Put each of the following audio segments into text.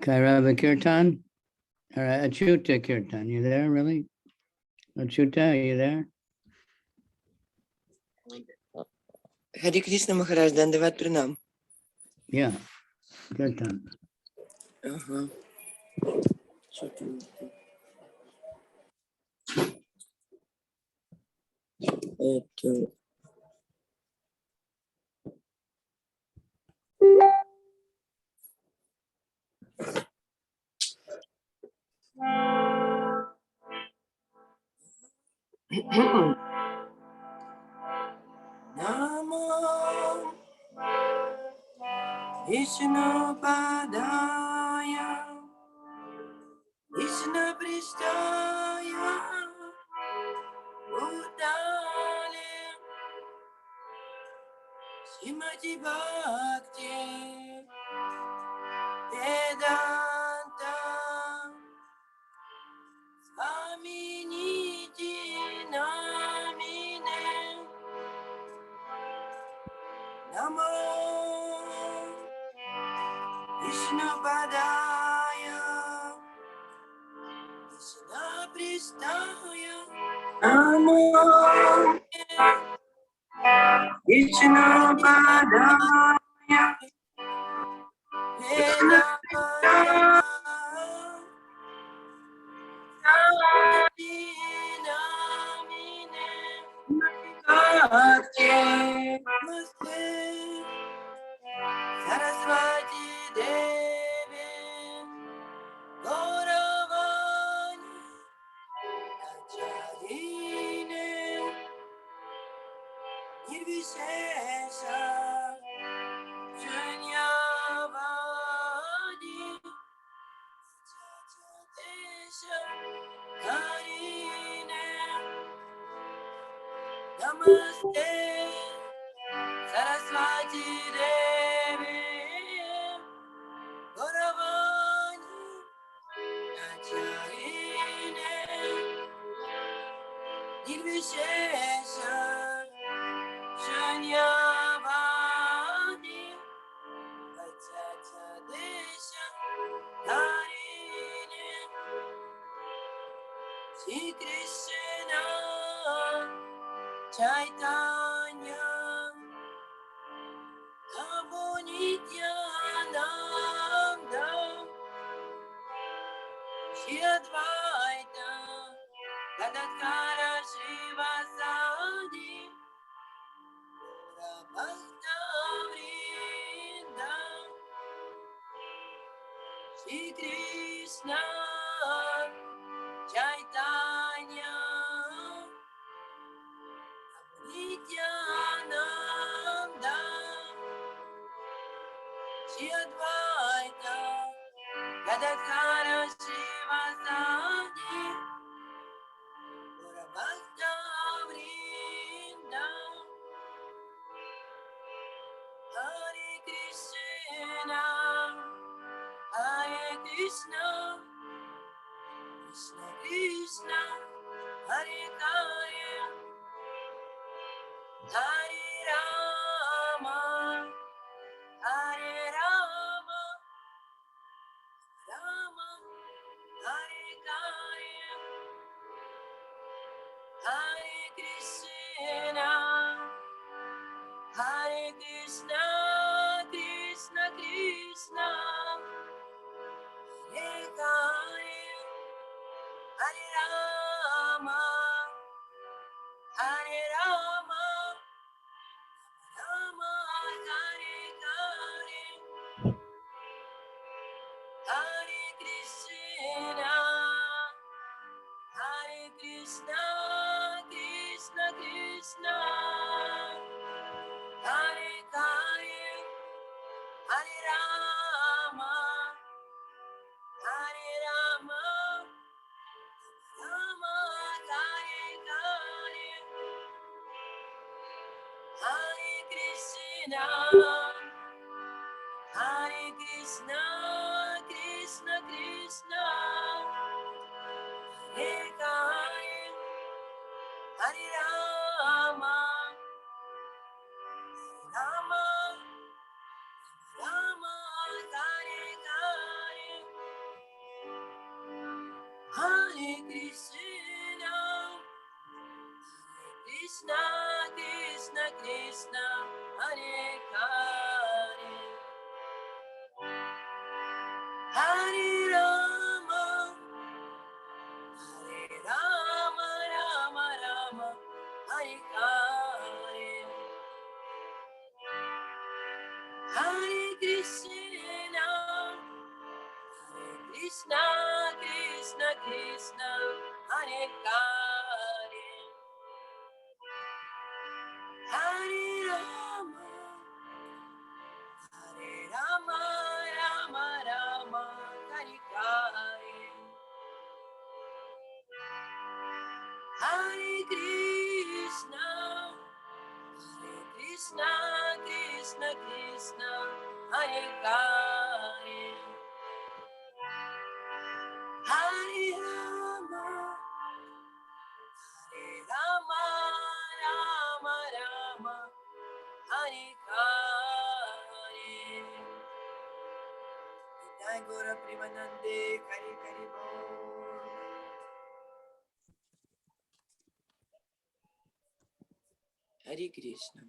Kairava Kirtan or Achyuta Kirtan. You there, really? Achyuta, are you there? Hare Krishna Maharaj, Dandavat Pranam. Yeah, Kirtan. Namo Vishnu Padaya Vishnu Prishtaya Bhutale Srimati Bhakti Vedanta Swaminiti Namine Namo Vishnu Padaya Vishnu Prishtaya Namo Vishnu Padaya Vedanta Namine Bhakti Namaste Saraswati Devi Gauravani Acharine Nirvishesha Shunyavadi Chachadesha Karine Namaste Saraswati Devi Gauravani Acharine Nirvishesha Shunyavadi Vachachadesha Karine Shri Krishna Chaitanya Prabhu Nityananda Shri Advaita Gadadhara Srivasadi Bhakta Vrinda Shri Krishna Chaitanya Nityananda Shri Advaita Gadadhara Srivasadi Bhakta Vrinda Hare Krishna Hare Krishna Krishna Krishna Hare Hare Hare Rama Hare Rama Rama Hare Hare Hare Krishna Hare Krishna Krishna Krishna Hare Hare Hare Rama Hare Rama Rama Hare Hare Hare Krishna Hare Krishna Krishna Krishna Hare Hare Hare Rama Hare Rama Rama Hare Hare Hare Krishna Hare Krishna Krishna Krishna Hare Hare Hare Rama Rama Rama Hare Hare Krishna, Hare Hare, Hare Rama, Hare Rama, Rama Rama, Hare Hare, Hare Krishna, Krishna Krishna, Hare Hare, Hare Rama, Hare Rama, Rama Rama, Hare Hare. Jai Guru Premanande, Kari Kari Bol. Hare Krishna.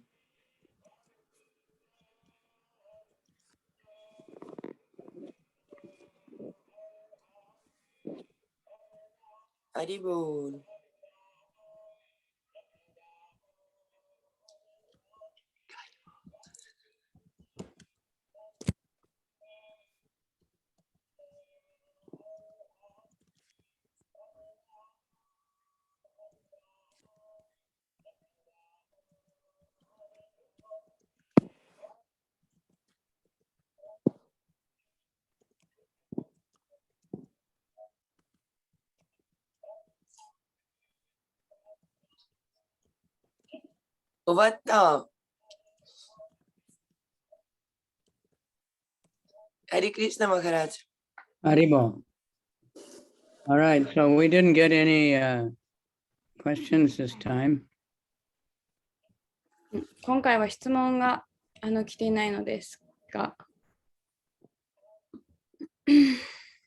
Haribol. Ovata. Hare Krishna Maharaj. Haribo. All right, so we didn't get any questions this time. 今回は質問が来ていないのですが、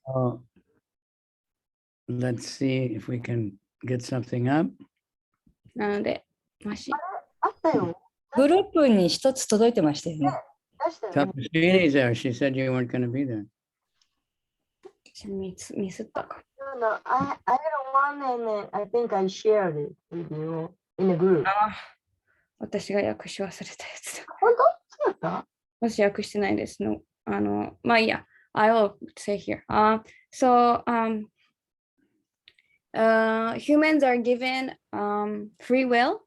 So let's see if we can get something up. なので、もしあったよ。グループに一つ届いてましたよね。出したよね。 Tapashini's there. She said you weren't going to be there. ミスったか。 No, I had one and then I think I shared it with you in the group. 私が訳し忘れたやつだ。本当？そうだった？私訳してないですの。まあいいや。I will say here. So humans are given free will,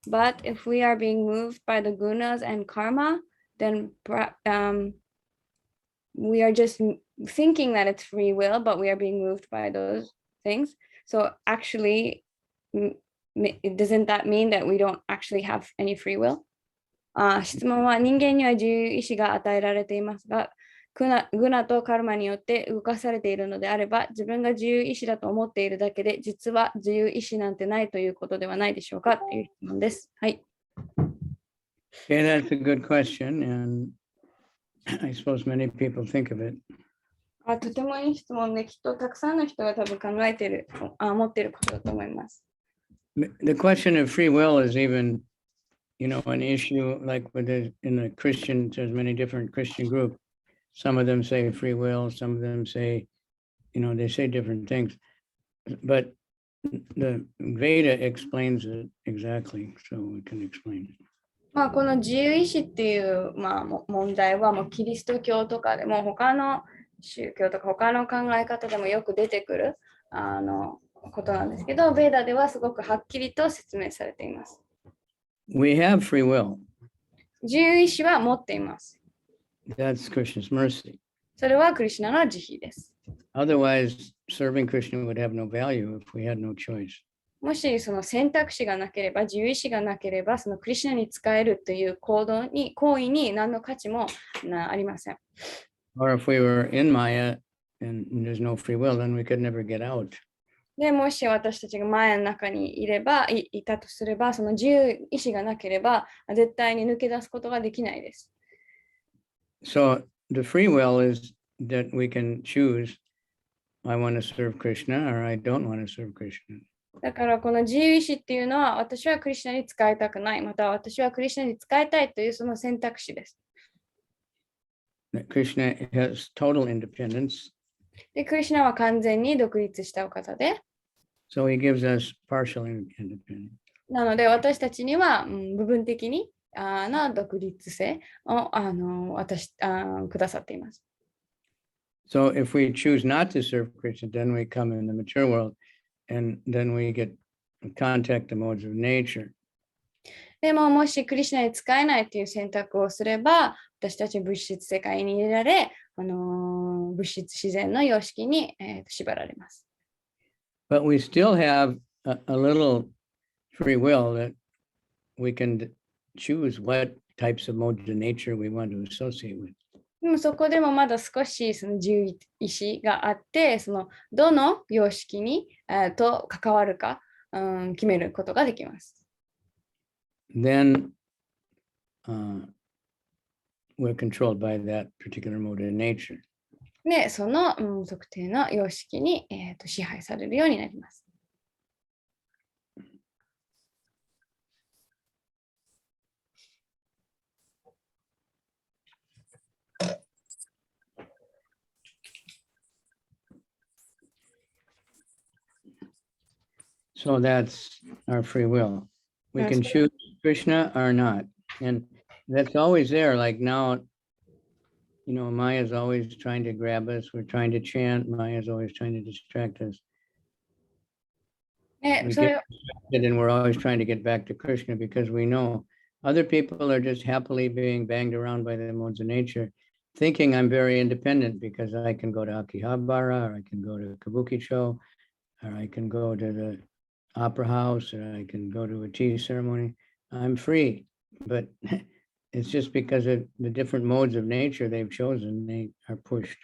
but if we are being moved by the gunas and karma, then we are just thinking that it's free will, but we are being moved by those things. So actually, doesn't that mean that we don't actually have any free will? 質問は人間には自由意志が与えられていますが、グナとカルマによって動かされているのであれば、自分が自由意志だと思っているだけで、実は自由意志なんてないということではないでしょうかという質問です。はい。Okay, that's a good question, and I suppose many people think of it. とてもいい質問で、きっとたくさんの人が多分考えている、持っていることだと思います。The question of free will is even, an issue like in the Christian, there's many different Christian groups. Some of them say free will, some of them say, they say different things. But the Veda explains it exactly, so we can explain it. この自由意志っていう、問題はもうキリスト教とかでも他の宗教とか他の考え方でもよく出てくることなんですけど、ベーダではすごくはっきりと説明されています。We have free will. 自由意志は持っています。That's Krishna's mercy. それはクリシュナの慈悲です。Otherwise, serving Krishna would have no value if we had no choice. もしその選択肢がなければ、自由意志がなければ、そのクリシュナに使えるという行為に何の価値もありません。Or if we were in Maya and there's no free will, then we could never get out. でもし私たちがマヤの中にいたとすれば、その自由意志がなければ、絶対に抜け出すことができないです。So the free will is that we can choose, I want to serve Krishna or I don't want to serve Krishna. だからこの自由意志っていうのは、私はクリシュナに使いたくない、また私はクリシュナに使いたいというその選択肢です。Krishna has total independence. で、クリシュナは完全に独立したお方で、So he gives us partial independence. なので私たちには、部分的に独立性をくださっています。So if we choose not to serve Krishna, then we come in the mature world, and then we get contact the modes of nature. でも、もしクリシュナに使えないという選択をすれば、私たち物質世界に入れられ、物質自然の様式に、縛られます。But we still have a little free will that we can choose what types of modes of nature we want to associate with. でもそこでもまだ少しその自由意志があって、そのどの様式に、と関わるか、決めることができます。Then we're controlled by that particular mode of nature. で、その、特定の様式に、支配されるようになります。So that's our free will. We can choose Krishna or not. And that's always there. Like now, you know, Maya's always trying to grab us. We're trying to chant. Maya's always trying to distract us. それ And then we're always trying to get back to Krishna because we know other people are just happily being banged around by the modes of nature, thinking I'm very independent because I can go to Akihabara, or I can go to Kabuki show, or I can go to the opera house, or I can go to a tea ceremony. I'm free, but it's just because of the different modes of nature they've chosen, they are pushed.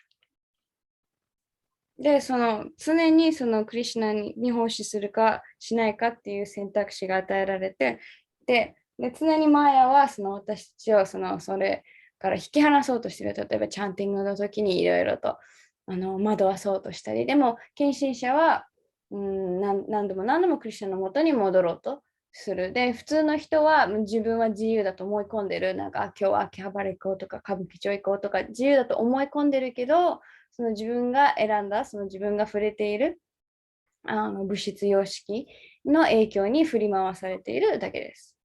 で、常にそのクリシュナに奉仕するかしないかっていう選択肢が与えられて、で常にマーヤは私たちをそれから引き離そうとしている。例えばチャンティングの時にいろいろと惑わそうとしたり、でも献身者は何度もクリシュナのもとに戻ろうとする。で、普通の人は自分は自由だと思い込んでる。なんか今日は秋葉原行こうとか歌舞伎町行こうとか自由だと思い込んでるけど、その自分が選んだ、その自分が触れている物質様式の影響に振り回されているだけです。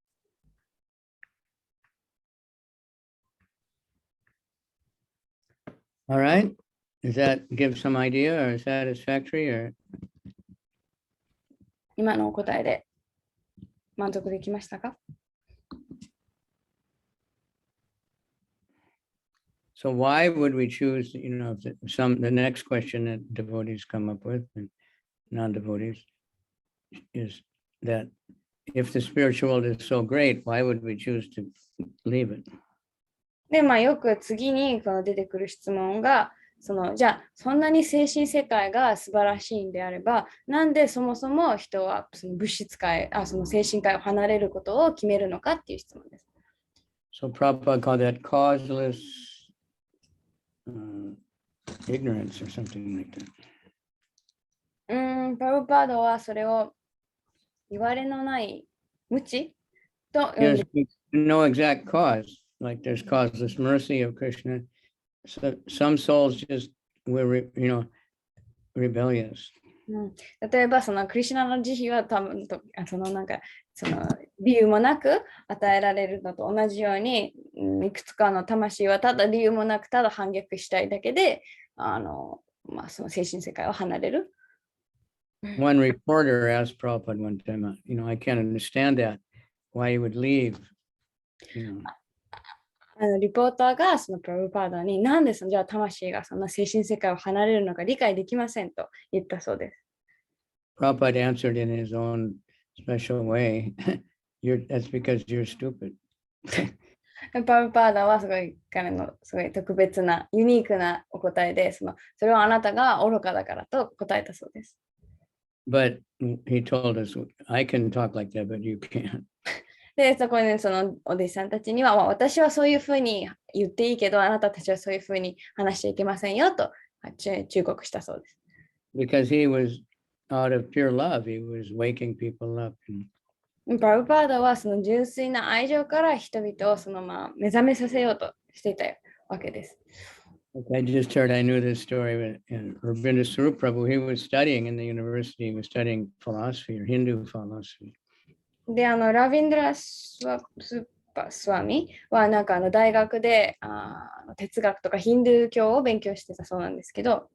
All right. Does that give some idea or satisfactory or? 今のお答えで満足できましたか？ So why would we choose, you know, the next question that devotees come up with and non-devotees is that if the spiritual world is so great, why would we choose to leave it? で、よく次に出てくる質問が、じゃあそんなに精神世界が素晴らしいんであれば、なんでそもそも人はその物質界、その精神界を離れることを決めるのかっていう質問です。So Prabhupada called that causeless ignorance or something like that. プラブパードはそれを言われのない無知と呼ん Yes, で、no exact cause. Like there's causeless mercy of Krishna. So some souls just were, you know, rebellious. 例えばクリシュナの慈悲は多分理由もなく与えられるのと同じように、いくつかの魂はただ理由もなくただ反逆したいだけでその精神世界を離れる。One reporter asked Prabhupada one time, you know, I can't understand that, why you would leave. You know. リポーターがプラブパーダになんでじゃあ魂がそんな精神世界を離れるのか理解できませんと言ったそうです。Prabhupada answered in his own special way, that's because you're stupid. プラブパーダは彼のすごい特別なユニークなお答えで、それはあなたが愚かだからと答えたそうです。But he told us, I can talk like that, but you can't. で、そこにお弟子さんたちには、私はそういうふうに言っていいけど、あなたたちはそういうふうに話しちゃいけませんよと忠告したそうです。Because he was out of pure love, he was waking people up. プラブパーダは純粋な愛情から人々を目覚めさせようとしていたわけです。I just heard, I knew this story, and Rabindranath Swarup Prabhu, he was studying in the university, he was studying philosophy or Hindu philosophy. で、ラビンドラススワミはなんか大学で哲学とかヒンドゥー教を勉強してたそうなんですけど、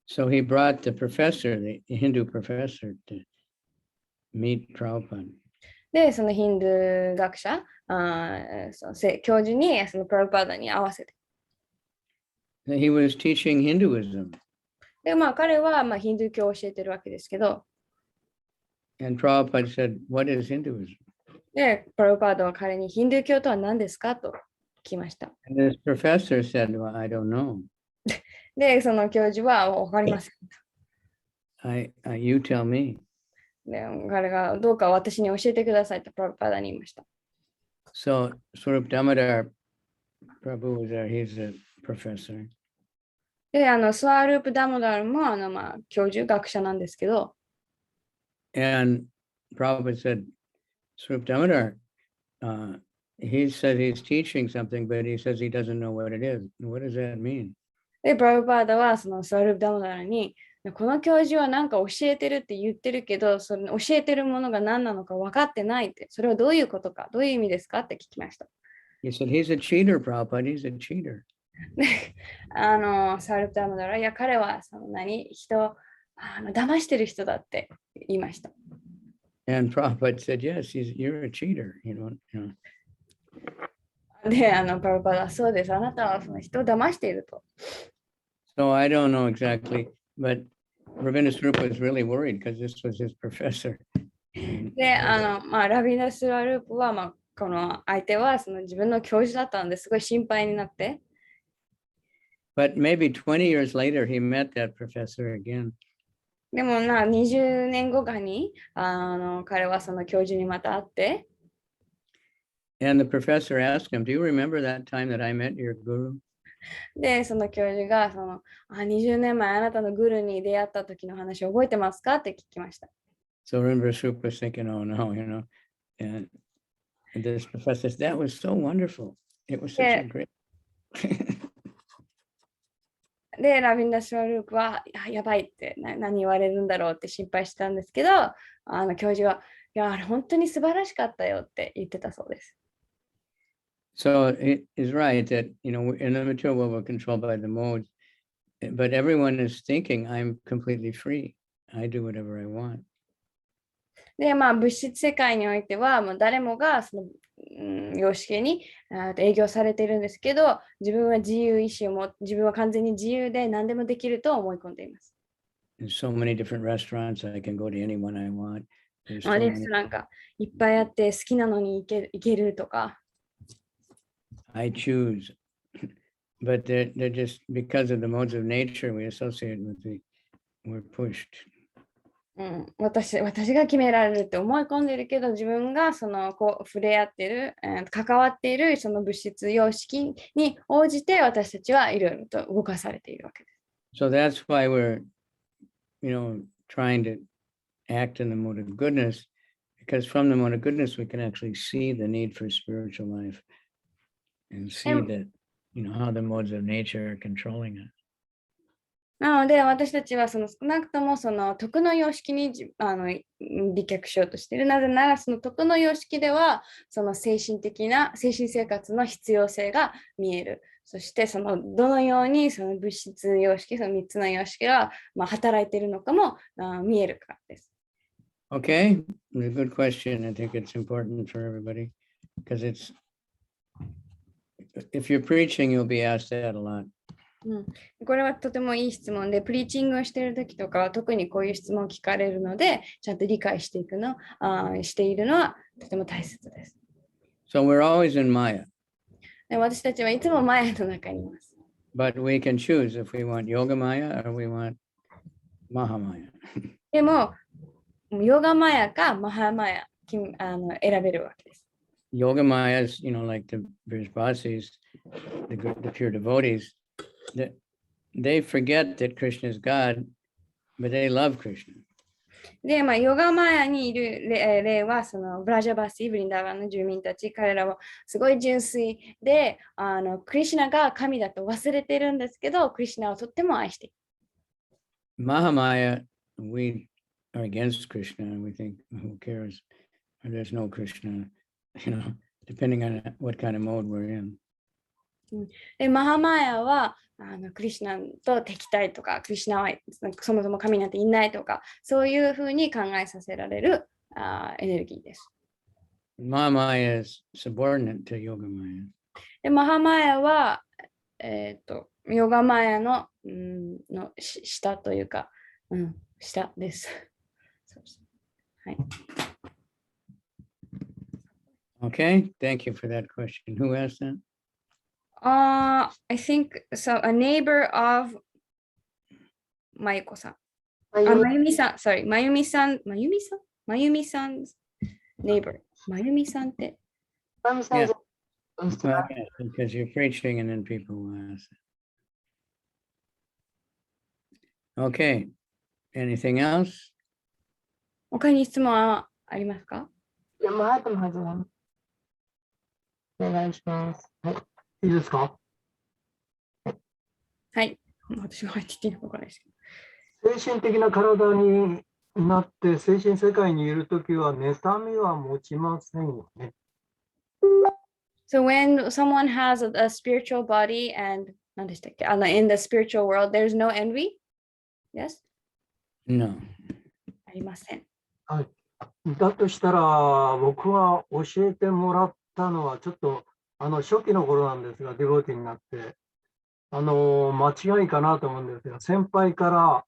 So he brought the professor, the Hindu professor, to meet Prabhupada. で、そのヒンドゥー学者、教授にそのプラブパーダに合わせて。He was teaching Hinduism, で、彼はヒンドゥー教を教えてるわけですけど、and Prabhupada said, "What is Hinduism?" で、プラブパーダは彼にヒンドゥー教とは何ですかと聞きました。And this professor said, "Well, I don't know. で、その教授はわかりません。You tell me." で、彼がどうか私に教えてくださいとプラブパーダに言いました。So Swarup Damodar Prabhu was there. He's a professor. で、スワループ・ダモダルも教授、学者なんですけど、And Prabhupada said, Swarup Damodar, he said he's teaching something, but he says he doesn't know what it is. What does that mean? で、プラブパーダはそのスワループ・ダモダルに、この教授は何か教えてるって言ってるけど、その教えてるものが何なのか分かってないって、それはどういうことか、どういう意味ですかって聞きました。He said, he's a cheater, Prabhupada. He's a cheater. スワループ・ダモダルは、いや、彼は人を騙してる人だって言いました。And Prabhupada said, yes, you're a cheater. You know. で、プラブパーダはそうです。あなたはその人を騙していると。So I don't know exactly, but Ravina Swarupa was really worried because this was his professor. で、ラビナスワループは、この相手はその自分の教授だったのですごい心配になって。But maybe 20 years later, he met that professor again. でも20年後かに彼はその教授にまた会って。And the professor asked him, do you remember that time that I met your guru? で、その教授が20年前あなたのグルに出会った時の話を覚えてますかって聞きました。So Ravina Swarupa was thinking, oh no, and this professor said, that was so wonderful. It was such a great. で、ラビンダ・スワループはやばいって何言われるんだろうって心配したんですけど、教授は、いや、あれ本当に素晴らしかったよって言ってたそうです。So it is right that, in the material world, we're controlled by the modes, but everyone is thinking, I'm completely free. I do whatever I want. で、物質世界においては、誰もがその、様式に営業されているんですけど、自分は自由意志を自分は完全に自由で何でもできると思い込んでいます。There's so many different restaurants. I can go to anyone I want. レストランがいっぱいあって好きなのに行けるとか。I choose. But they're just because of the modes of nature we associate with we're pushed. 私が決められるって思い込んでるけど、自分がその触れ合ってる、関わっているその物質様式に応じて私たちはいろいろと動かされているわけです。So that's why we're, trying to act in the mode of goodness, because from the mode of goodness we can actually see the need for spiritual life and see that, how the modes of nature are controlling us. なので私たちは少なくともその徳の様式に美脚しようとしている。なぜならその徳の様式ではその精神生活の必要性が見える。そしてどのようにその物質様式、その3つの様式が働いているのかも見えるからです。Okay, a good question. I think it's important for everybody because if you're preaching, you'll be asked that a lot. これはとてもいい質問で、プリーチングをしているときとかは特にこういう質問を聞かれるので、ちゃんと理解しているのはとても大切です。So we're always in Maya. で私たちはいつもマヤの中にいます。But we can choose if we want Yoga Maya or we want Mahamaya. でも、ヨガマヤかマハマヤ選べるわけです。Yoga Maya is, like the Vrijbasis, the pure devotees, they forget that Krishna is God, but they love Krishna. で、ヨガマヤにいる例は、そのブラジャバシー、ブリンダーガンの住民たち、彼らはすごい純粋で、クリシュナが神だと忘れてるんですけど、クリシュナをとっても愛している。Mahamaya, we are against Krishna and we think, who cares? There's no Krishna. depending on what kind of mode we're in. で、マハマヤはクリシュナと敵対とか、クリシュナはそもそも神なんていないとか、そういうふうに考えさせられるエネルギーです。Mahamaya is subordinate to Yogamaya. で、マハマヤは、ヨガマヤの下というか、下です。はい。Okay, thank you for that question. Who asked that? I think so. A neighbor of まゆこさん。まゆみさん、sorry、まゆみさん、まゆみさん neighbor。まゆみさんって。Yeah. Well, yeah, because you're preaching and then people will ask. Okay. Anything else? 他に質問はありますか？いや、マハトマハさん。お願いします。はい。いいですか？はい。私も入ってきていいのかわからないですけど。精神的な体になって精神世界にいるときは妬みは持ちませんよね。So when someone has a spiritual body and 何でしたっけin the spiritual world, there's no envy? Yes? No. ありません。はい。だとしたら僕は教えてもらったのはちょっと初期の頃なんですが、ディボーティーになって間違いかなと思うんですが、先輩から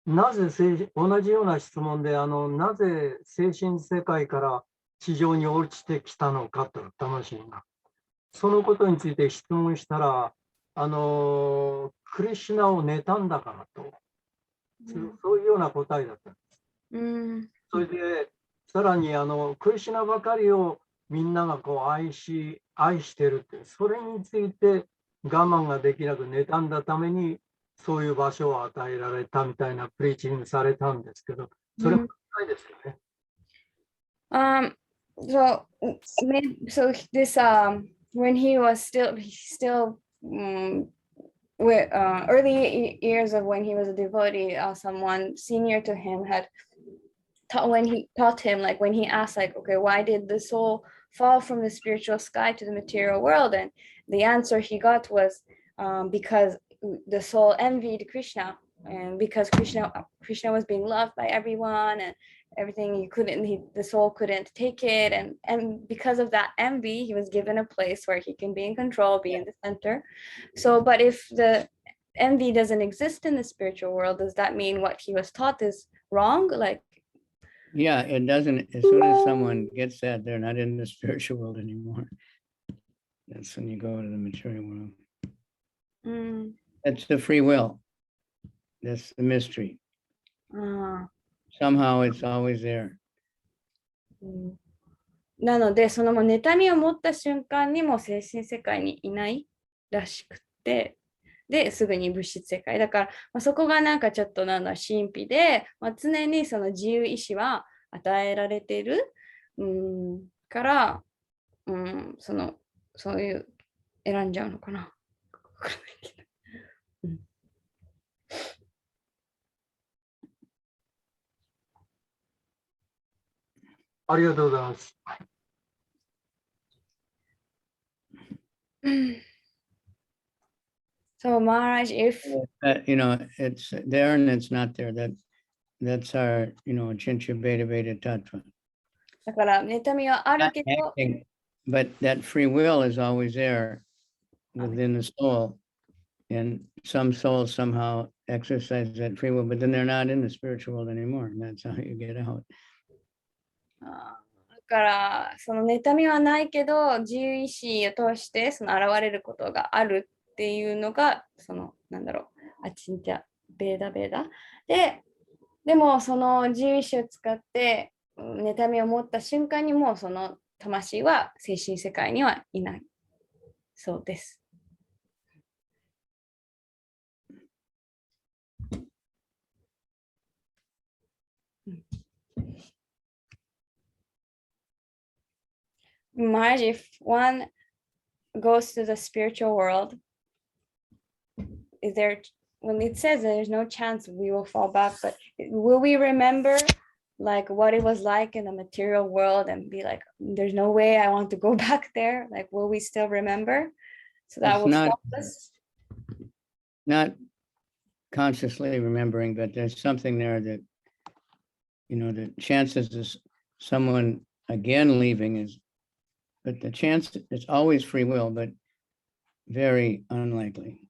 なぜ同じような質問でなぜ精神世界から地上に落ちてきたのかと魂がそのことについて質問したらクリシュナを妬んだからと、そういうような答えだったんです。それでさらにクリシュナばかりをみんながこう愛してるって、それについて我慢ができなく妬んだためにそういう場所を与えられたみたいなプリーチングされたんですけど、それもないですよね。So this when he was still early years of when he was a devotee, someone senior to him had taught him, like when he asked, like, okay, why did the soul fall from the spiritual sky to the material world? And the answer he got was because the soul envied Krishna, and because Krishna was being loved by everyone and everything, the soul couldn't take it, and because of that envy, he was given a place where he can be in control, be in the center. So, but if the envy doesn't exist in the spiritual world, does that mean what he was taught is wrong? Like, yeah, it doesn't. As soon as someone gets that, they're not in the spiritual world anymore. That's when you go to the material world. That's the free will. That's the mystery. Somehow it's always there. なので、その妬みを持った瞬間にも精神世界にいないらしくて、ですぐに物質世界だから、そこがなんかちょっと神秘で、常にその自由意志は与えられているから、そういう選んじゃうのかな。ありがとうございます。So Maharaj, if it's there and it's not there. That's our Chincha Beta Beta Tattva. だから妬みはあるけど、 But that free will is always there within the soul, and some souls somehow exercise that free will, but then they're not in the spiritual world anymore, and that's how you get out. だからその妬みはないけど自由意志を通して現れることがあるっていうのがアチンチャベーダベーダでもその自由意志を使って妬みを持った瞬間にもうその魂は精神世界にはいないそうです。Maharaj, if one goes to the spiritual world, is there, when it says there's no chance we will fall back, but will we remember like what it was like in the material world and be like, there's no way I want to go back there. Like, will we still remember? So that It's will not- stop us. Not consciously remembering, but there's something there that, the chances of someone again leaving is, but the chance, it's always free will, but very unlikely.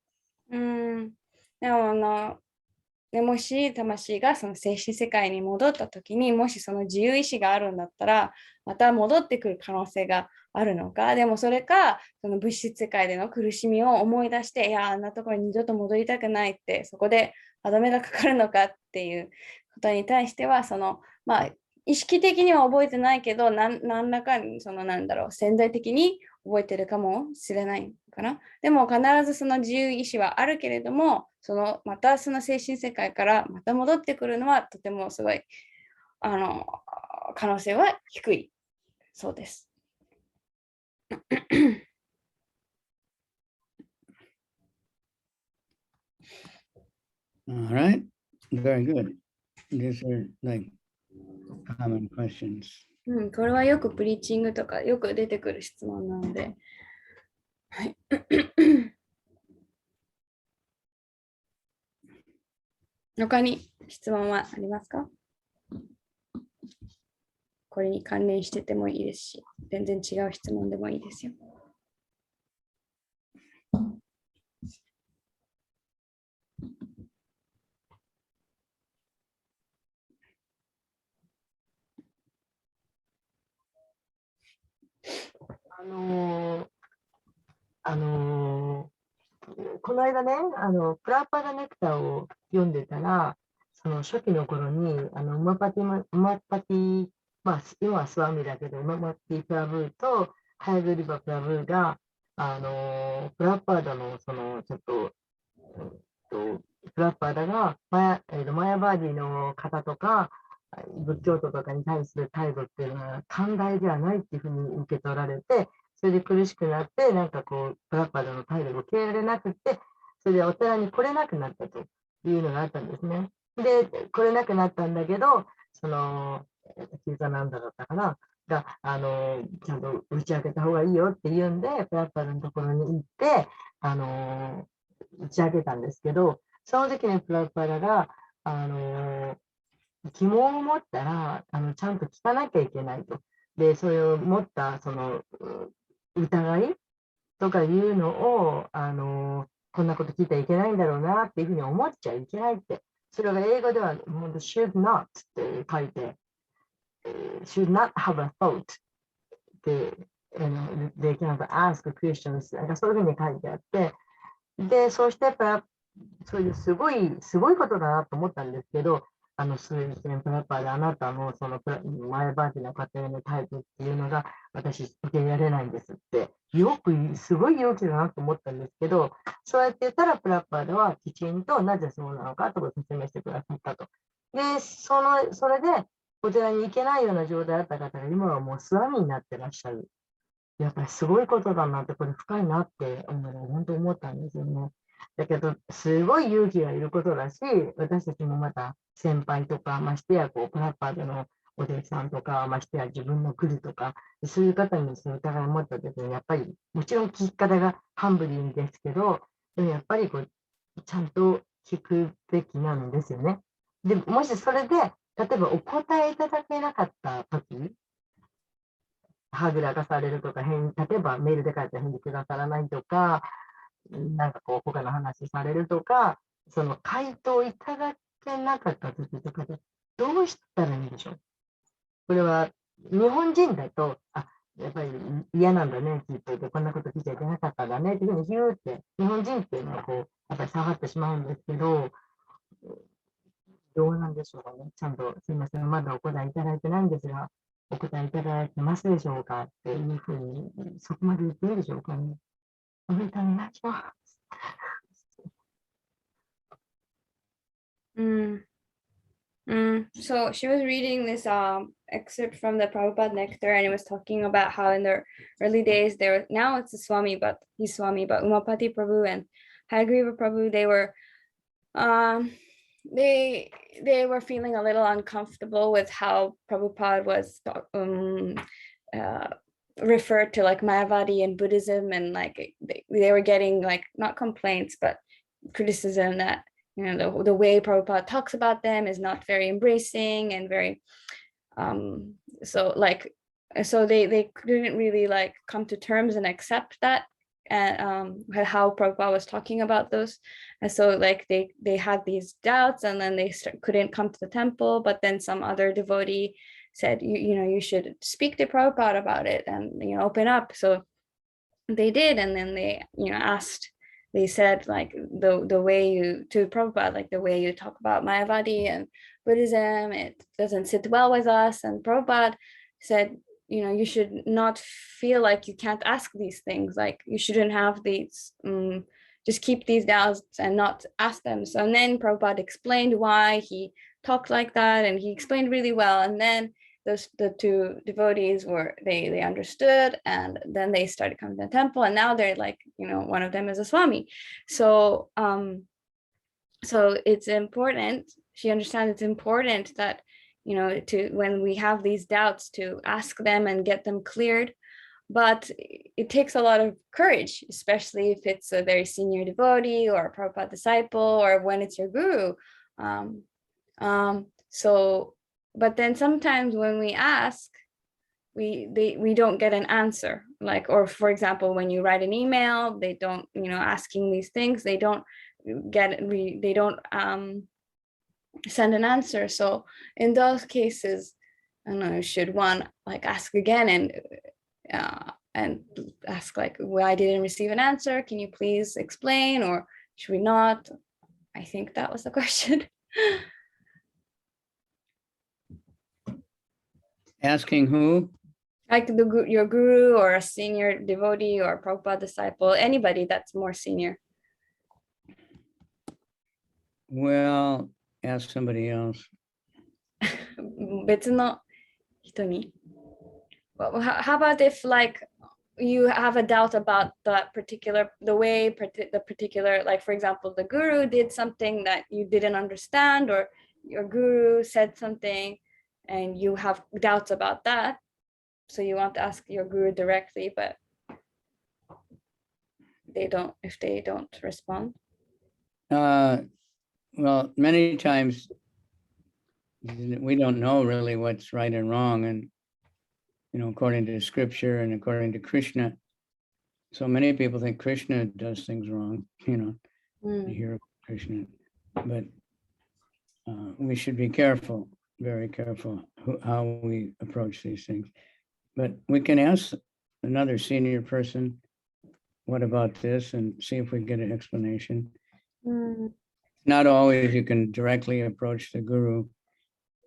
でもし魂がその精神世界に戻った時にもしその自由意志があるんだったらまた戻ってくる可能性があるのか、でもそれかその物質世界での苦しみを思い出して、いやあんなところに二度と戻りたくないってそこで歯止めがかかるのかっていうことに対しては意識的には覚えてないけど何らかに潜在的に覚えてるかもしれないかな。でも必ずその自由意志はあるけれども、またその精神世界からまた戻ってくるのはとてもすごい可能性は低いそうです。All right, very good. These are like common questions. これはよくプリーチングとかよく出てくる質問なので。はい。他に質問はありますか？これに関連しててもいいですし、全然違う質問でもいいですよ。この間ね、プラパダネクターを読んでたら、その初期の頃に、ウマパティ、今はスワミだけど、ウマパティプラブーとハヤグリバプラブーが、プラパダの、プラパダがマヤバーディの方とか、仏教徒とかに対する態度っていうのは寛大ではないっていうふうに受け取られて、それで苦しくなって、プラパダの態度が受け入れられなくて、それでお寺に来れなくなったというのがあったんですね。で、来れなくなったんだけど、キーザナンダだったかな、が、ちゃんと打ち明けた方がいいよって言うんで、プラパダのところに行って、打ち明けたんですけど、その時にプラパダが、疑問を持ったらちゃんと聞かなきゃいけないと。で、それを持った疑いとかいうのをこんなこと聞いてはいけないんだろうなっていうふうに思っちゃいけないって。それが英語ではshould not って書いて、should not have a thought で、they cannot ask questions なんかそういうふうに書いてあって、で、そうしてそういうすごいことだなと思ったんですけど、数日前プラッパーであなたの前バーティの家庭のタイプっていうのが私受け入れられないんですって、すごい勇気だなと思ったんですけど、そうやって言ったらプラッパーではきちんとなぜそうなのかと説明してくださったと。で、それでお寺に行けないような状態だった方が今はもうスワミになってらっしゃる。やっぱりすごいことだなって、これ深いなって本当思ったんですよね。だけど、すごい勇気がいることだし、私たちもまた先輩とか、ましてやプラッパーでのお弟子さんとか、ましてや自分の来るとか、そういう方にその疑いを持った時に、やっぱりもちろん聞き方がハンブリーですけど、でもやっぱりちゃんと聞くべきなんですよね。でもしそれで、例えばお答えいただけなかった時、はぐらかされるとか、例えばメールで書いたら返事くださらないとか、他の話されるとか、その回答いただけなかった時とかで、どうしたらいいんでしょう。これは日本人だと、やっぱり嫌なんだね、聞いてて、こんなこと聞いちゃいけなかったんだねっていうふうに言うって、日本人っていうのはやっぱり下がってしまうんですけど、どうなんでしょうかね。ちゃんと、すみません、まだお答えいただいてないんですが、お答えいただいてますでしょうかっていうふうに、そこまで言っていいでしょうかね。お願いします。So she was reading this excerpt from the Prabhupada Nectar, and it was talking about how in the early days now it's a Swami, but he's Swami, but Umapati Prabhu and Hayagriva Prabhu, they were they were feeling a little uncomfortable with how Prabhupada was referred to like Mayavadi in Buddhism, and like they were getting like not complaints but criticism that the way Prabhupada talks about them is not very embracing and very so they couldn't really like come to terms and accept that and how Prabhupada was talking about those, and so like they had these doubts, and then they couldn't come to the temple. But then some other devotee said, you should speak to Prabhupada about it and open up. So they did, and then they asked. They said like the way you to Prabhupada, like the way you talk about Mayavadi and Buddhism, it doesn't sit well with us. And Prabhupada said, you should not feel like you can't ask these things. Like you shouldn't have these, just keep these doubts and not ask them. So and then Prabhupada explained why he talked like that, and he explained really well. And then the two devotees they understood, and then they started coming to the temple, and now they're like, one of them is a Swami. So so it's important, she understands it's important that to when we have these doubts to ask them and get them cleared. But it takes a lot of courage, especially if it's a very senior devotee or a Prabhupada disciple, or when it's your guru. So but then sometimes when we ask, we don't get an answer. Like, or for example, when you write an email, they don't, asking these things, they don't send an answer. So in those cases, I don't know, should one like ask again and ask like, well, I didn't receive an answer, can you please explain, or should we not? I think that was the question. Asking who? Like your guru or a senior devotee or Prabhupada disciple, anybody that's more senior. Well, ask somebody else. 別の人に. Well, how about if like you have a doubt about the particular, like for example, the guru did something that you didn't understand, or your guru said something and you have doubts about that. So you want to ask your guru directly, but if they don't respond. Well, many times we don't know really what's right and wrong, and according to scripture and according to Krishna. So many people think Krishna does things wrong, they hear Krishna, but we should be careful, very careful how we approach these things. But we can ask another senior person, what about this, and see if we get an explanation. Not always you can directly approach the guru.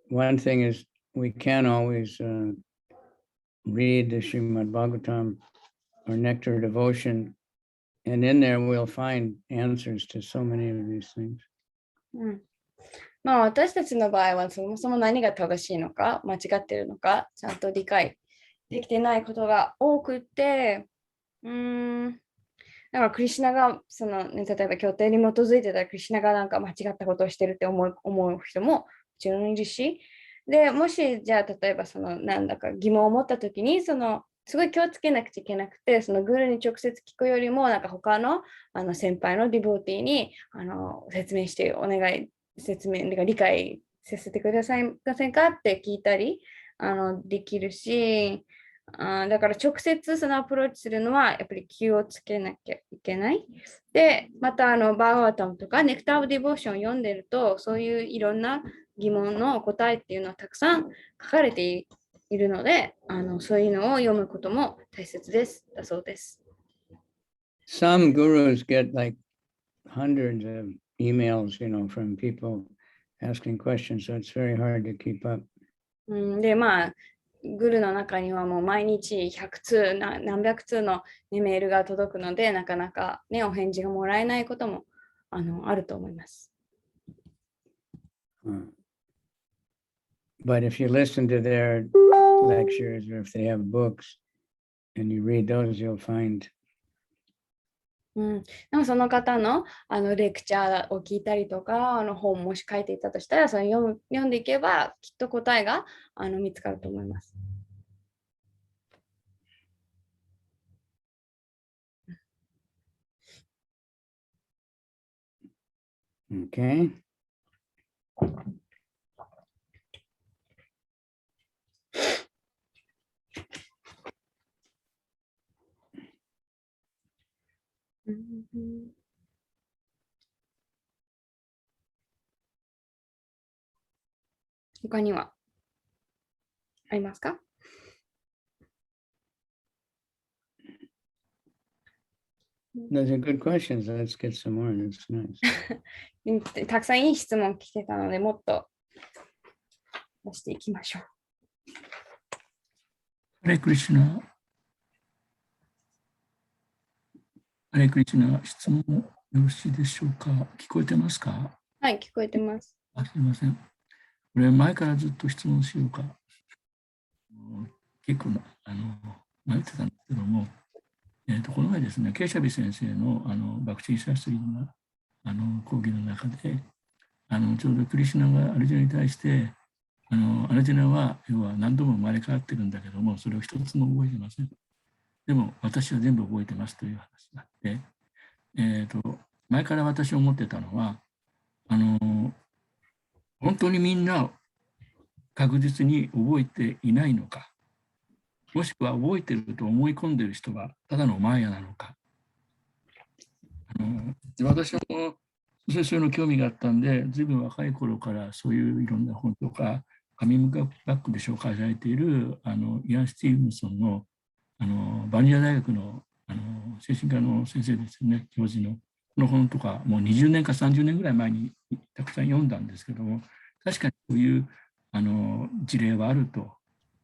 One thing is we can always read the Srimad Bhagavatam or Nectar Devotion, and in there we'll find answers to so many of these things. まあ私たちの場合はそもそも何が正しいのか間違ってるのかちゃんと理解できてないことが多くて、だからクリシュナが例えば経典に基づいてたらクリシュナがなんか間違ったことをしてるって思う人ももちろんいるし、でもしじゃあ例えばなんだか疑問を持った時にすごい気をつけなくちゃいけなくて、グルに直接聞くよりもなんか他の先輩のディボーティーに説明して理解させてくださいませんかって聞いたりできるし、だから直接アプローチするのはやっぱり気をつけなきゃいけない。で、またバーガータムとかネクター・オブ・ディボーションを読んでると、そういういろんな疑問の答えっていうのはたくさん書かれているので、そういうのを読むことも大切です。だそうです。Some gurus get like hundreds of emails, from people asking questions, so it's very hard to keep up. で、まあ、グルの中にはもう毎日100通、何百通の、メールが届くので、なかなかね、お返事がもらえないこともあると思います。But if you listen to their lectures, or if they have books and you read those, you'll find でもその方の、レクチャーを聞いたりとか、本もし書いていたとしたら、それ読んでいけば、きっと答えが見つかると思います。Okay. Mhm. 他にはありますか？ Those are good questions. Let's get some more. That's nice. たくさんいい質問来てたので、もっと出していきましょう。ハレクリシュナ。ハレクリシュナ、質問よろしいでしょうか。聞こえてますか？はい、聞こえてます。すみません。これ、前からずっと質問しようか。結構迷ってたんですけども、この前ですね、ケーシャビ先生のバクチー・シャストリーの講義の中で、ちょうどクリシュナがアルジュナに対して、アルジュナは要は何度も生まれ変わってるんだけども、それを一つも覚えてません。でも私は全部覚えてますという話があって、前から私思ってたのは、本当にみんな確実に覚えていないのか、もしくは覚えていると思い込んでいる人はただのマーヤなのか。私もそういうの興味があったんで、ずいぶん若い頃からそういういろんな本とか、カミングバックで紹介されているイアン・スティーブンソンのバニラ大学の精神科の先生ですよね、教授の。この本とか、もう20年か30年ぐらい前にたくさん読んだんですけども、確かにこういう事例はあると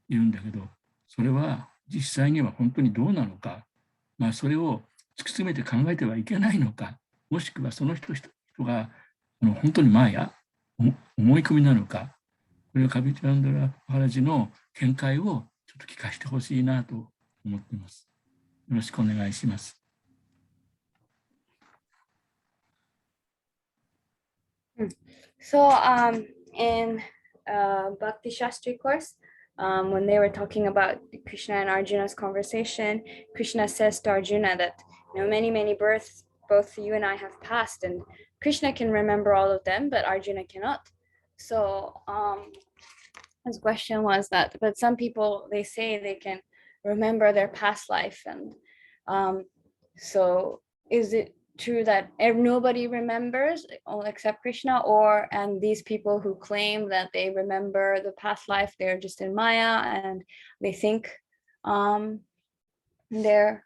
言うんだけど、それは実際には本当にどうなのか、それを突き詰めて考えてはいけないのか、もしくはその人が本当にマーヤ、思い込みなのか、これはカビチャンドラハラジの見解をちょっと聞かせてほしいなと思っています。よろしくお願いします。So, in Bhakti Shastri course, when they were talking about Krishna and Arjuna's conversation, Krishna says to Arjuna that, many, many births, both you and I have passed, and Krishna can remember all of them, but Arjuna cannot. So, his question was that, but some people, they say they can remember their past life, and so is it true that nobody remembers except Krishna, and these people who claim that they remember the past life, they're just in Maya and they think they're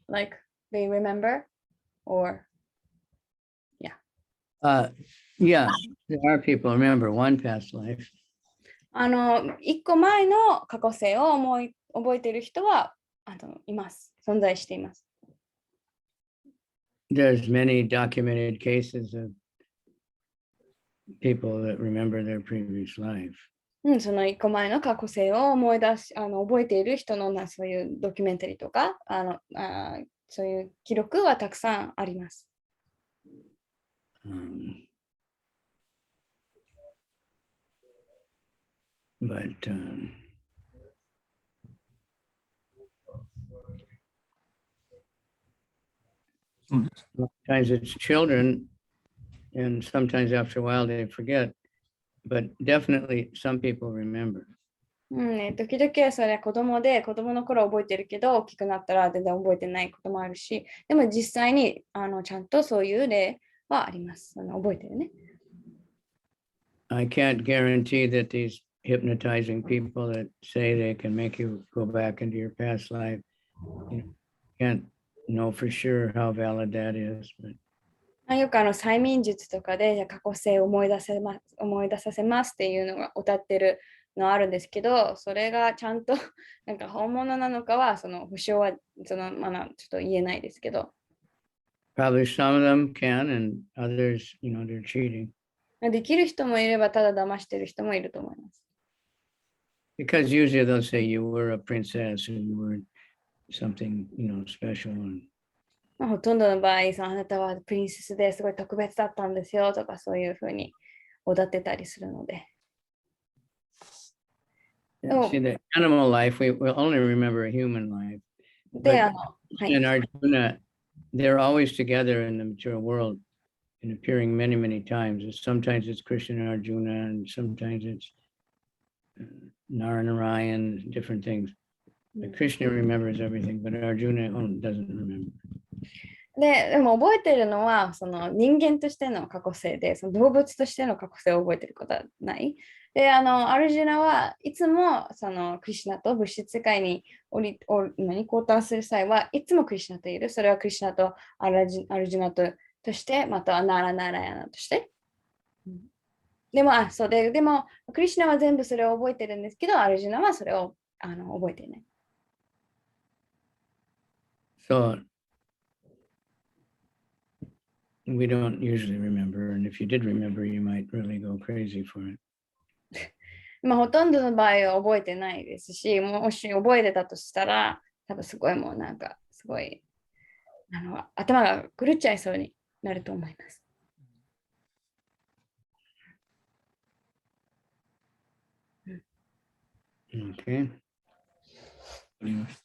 like they remember, or yeah, there are people. Remember one past life. 一個前の過去性を覚えている人はいます。存在しています。There's many documented cases of people that remember their previous life. その一個前の過去性を覚えている人のそういうドキュメンタリーとかそういう記録はたくさんあります。But sometimes it's children, and sometimes after a while they forget, but definitely some people remember. 時々それは子供の頃覚えてるけど大きくなったら全然覚えてないこともあるし、でも実際にちゃんとそういう例はあります。覚えてるね。I can't guarantee that these hypnotizing people that say they can make you go back into your past life, can't know for sure how valid that is. But よく催眠術とかで過去性を思い出させますっていうのが歌ってるのあるんですけど、それがちゃんとなんか本物なのかはその保証はちょっと言えないですけど。Probably some of them can, and others, they're cheating. できる人もいればただ騙してる人もいると思います。Because usually they'll say you were a princess or you were something, special. まあ、ほとんどの場合、あなたはプリンセスですごい特別だったんですよとか、そういうふうにおだてたりするので。Yeah, see, the animal life, we'll only remember a human life. で、 But は Krishna い。 and Arjuna, they're always together in the material world and appearing many, many times. Sometimes it's Krishna and Arjuna, and sometimes it's Narayan, different things. But Krishna remembers everything, but Arjuna doesn't remember. でも覚えてるのはその人間としての過去性で、その動物としての過去性を覚えてることはない。で、アルジュナはいつもそのクリシュナと物質世界に交代する際はいつもクリシュナといる。それはクリシュナとアルジュナとして、またはナラヤナとして。でも、でも、クリシュナは全部それを覚えてるんですけど、アルジュナはそれを覚えていない。So we don't usually remember, and if you did remember, you might really go crazy for it. まあ、ほとんどの場合は覚えてないですし、もし覚えてたとしたら、多分すごいもうなんか、すごい頭が狂っちゃいそうになると思います。Okay. わかりました。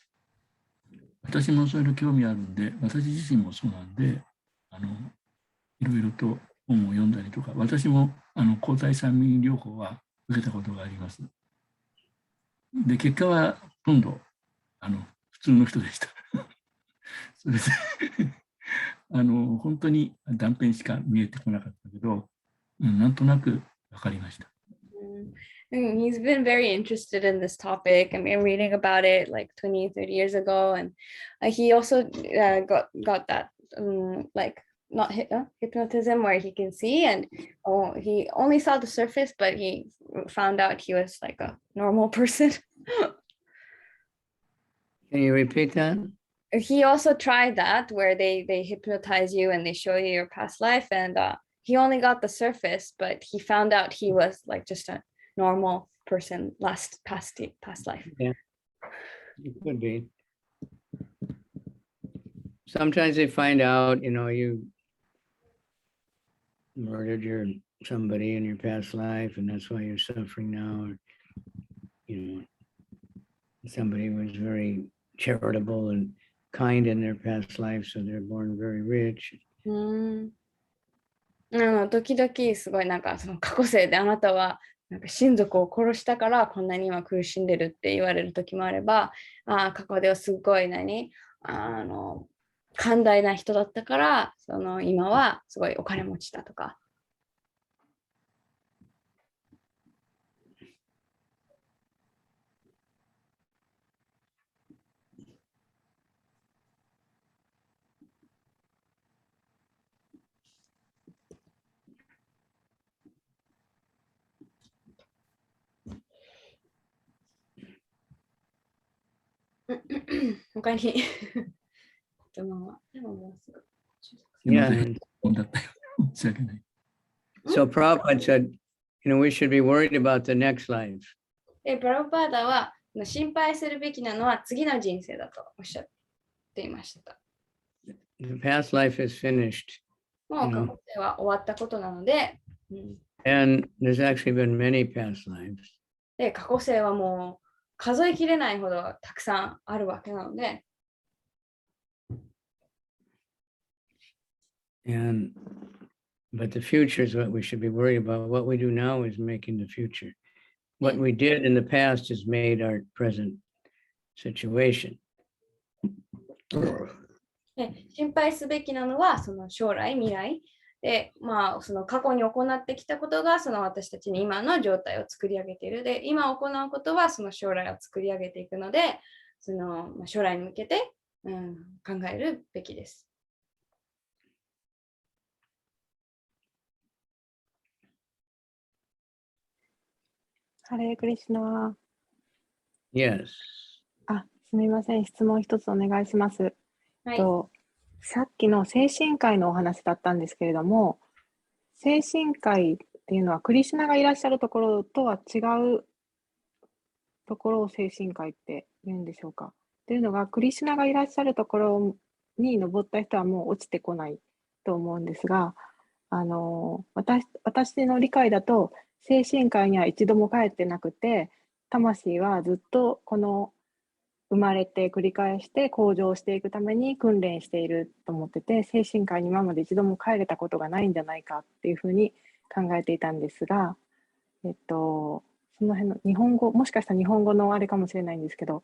私もそういうの興味あるんで、私自身もそうなんで、いろいろと本を読んだりとか、私も抗体酸味療法は受けたことがあります。で、結果はほとんど普通の人でした。それで本当に断片しか見えてこなかったけど、なんとなく分かりました。He's been very interested in this topic. I mean, reading about it like 20, 30 years ago. And he also got that like not hypnotism where he can see, and he only saw the surface, but he found out he was like a normal person. Can you repeat that? He also tried that where they hypnotize you and they show you your past life, and he only got the surface, but he found out he was like just a normal person past life. Yeah, it could be. Sometimes they find out, you murdered somebody in your past life, and that's why you're suffering now. Or, somebody was very charitable and kind in their past life, so they're born very rich. 時々すごいなんかその過去世であなたはなんか親族を殺したからこんなに今苦しんでるって言われる時もあれば、過去ではすごい寛大な人だったから今はすごいお金持ちだとか。他に質問はでももうすぐ。Yeah. So Prabhupada said, we should be worried about the next life. で、プラブパーダは心配するべきなのは次の人生だとおっしゃっていました。The past life is finished. もう過去世は終わったことなので、And there's actually been many past lives. で、過去世はもう数えきれないほどたくさんあるわけなので、But the future is what we should be worried about. What we do now is making the future. What we did in the past has made our present situation. で、心配すべきなのはその将来、未来で、その過去に行ってきたことがその私たちに今の状態を作り上げている。で、今行うことはその将来を作り上げていくので、その将来に向けて、考えるべきです。ハレークリシュナ Yes. ー。すみません。質問一つお願いします。はい。さっきの精神科医のお話だったんですけれども、精神科医っていうのはクリシュナがいらっしゃるところとは違うところを精神科医って言うんでしょうか。っていうのが、クリシュナがいらっしゃるところに登った人はもう落ちてこないと思うんですが、私の理解だと、精神界には一度も帰ってなくて、魂はずっとこの生まれて繰り返して向上していくために訓練していると思ってて、精神界に今まで一度も帰れたことがないんじゃないかっていうふうに考えていたんですが、その辺の日本語、もしかしたら日本語のあれかもしれないんですけど、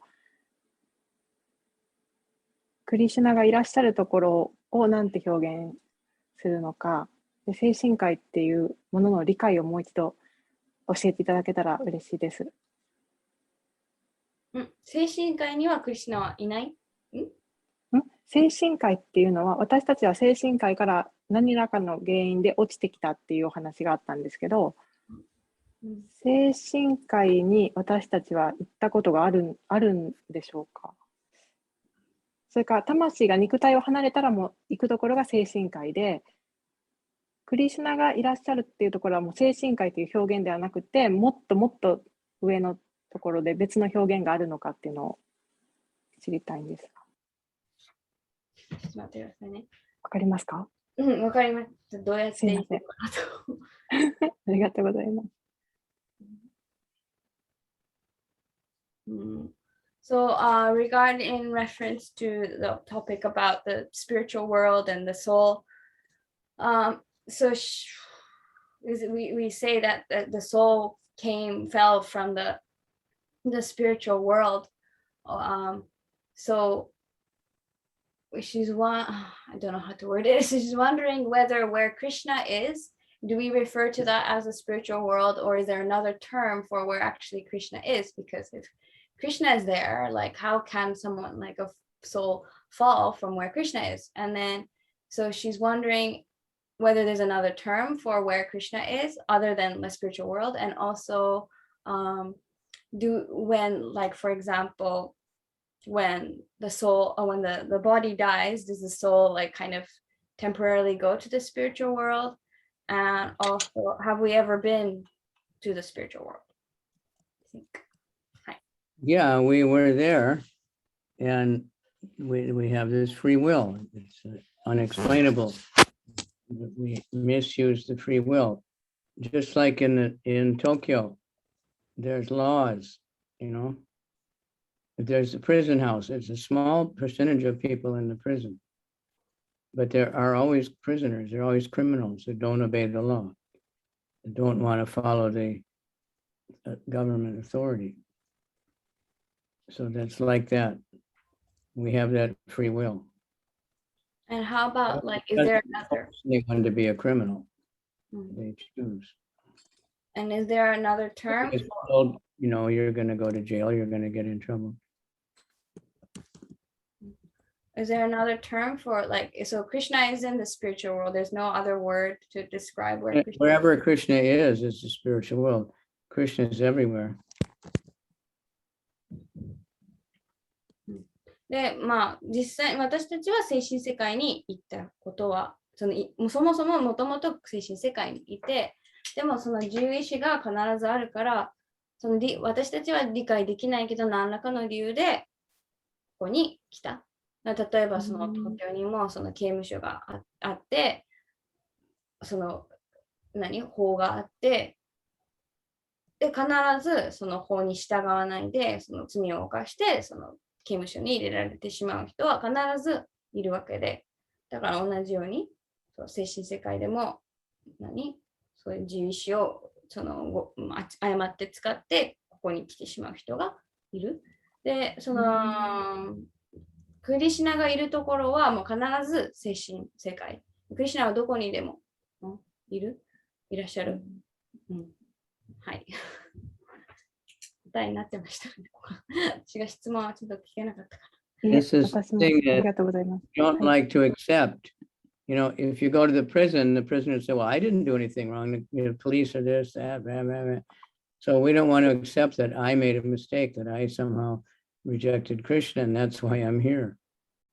クリシュナがいらっしゃるところをなんて表現するのか、で精神界っていうものの理解をもう一度教えていただけたら嬉しいです。精神界にはクリシュナはいない？精神界っていうのは、私たちは精神界から何らかの原因で落ちてきたっていうお話があったんですけど、精神界に私たちは行ったことがあるんでしょうか。それから魂が肉体を離れたらもう行くところが精神界で、クリシュナがいらっしゃるっていうところはもう精神界という表現ではなくて、もっともっと上のところで別の表現があるのかっていうのを知りたいんですが。ちょっと待ってくださいね。わかりますか？わかります。どうやって言うかなと。ありがとうございます。So, regarding in reference to the topic about the spiritual world and the soul, so we say that the soul fell from the spiritual world. So she's I don't know how to word it. She's wondering where Krishna is. Do we refer to that as a spiritual world, or is there another term for where actually Krishna is? Because if Krishna is there, like how can someone like a soul fall from where Krishna is? And then so she's wondering whether there's another term for where Krishna is other than the spiritual world, and also when, like, for example, when the soul or when the body dies, does the soul like kind of temporarily go to the spiritual world? And also, have we ever been to the spiritual world? I think. Yeah, we were there, and we have this free will. It's unexplainable. We misuse the free will, just like in Tokyo. There's laws, you know. There's a prison house. There's a small percentage of people in the prison, but there are always prisoners. There are always criminals that don't obey the law, that don't want to follow the government authority. So that's like that. We have that free will. And how about like, is there another? They want to be a criminal. They choose. And is there another term? It's told, you know, you're going to go to jail. You're going to get in trouble. Is there another term for like, so Krishna is in the spiritual world. There's no other word to describe where Krishna Wherever Krishna is the spiritual world. Krishna is everywhere. で、まあ実際私たちは精神世界に行ったことはそもそももともと精神世界にいて、でもその自由意志が必ずあるから、私たちは理解できないけど何らかの理由でここに来た。例えばその東京にもその刑務所があって、その法があって、で必ずその法に従わないでその罪を犯してその刑務所に入れられてしまう人は必ずいるわけで、だから同じように精神世界でもそういう自由意志を誤って使ってここに来てしまう人がいる。で、そのクリシュナがいるところはもう必ず精神世界。クリシュナはどこにでもいらっしゃる。はい。答えになってました。私が質問はちょっと聞けなかったから。This is something that you don't like to accept. You know, if you go to the prisoner say, well, I didn't do anything wrong. The police are this, that, blah, blah, blah. So we don't want to accept that I made a mistake, that I somehow rejected Krishna, and that's why I'm here.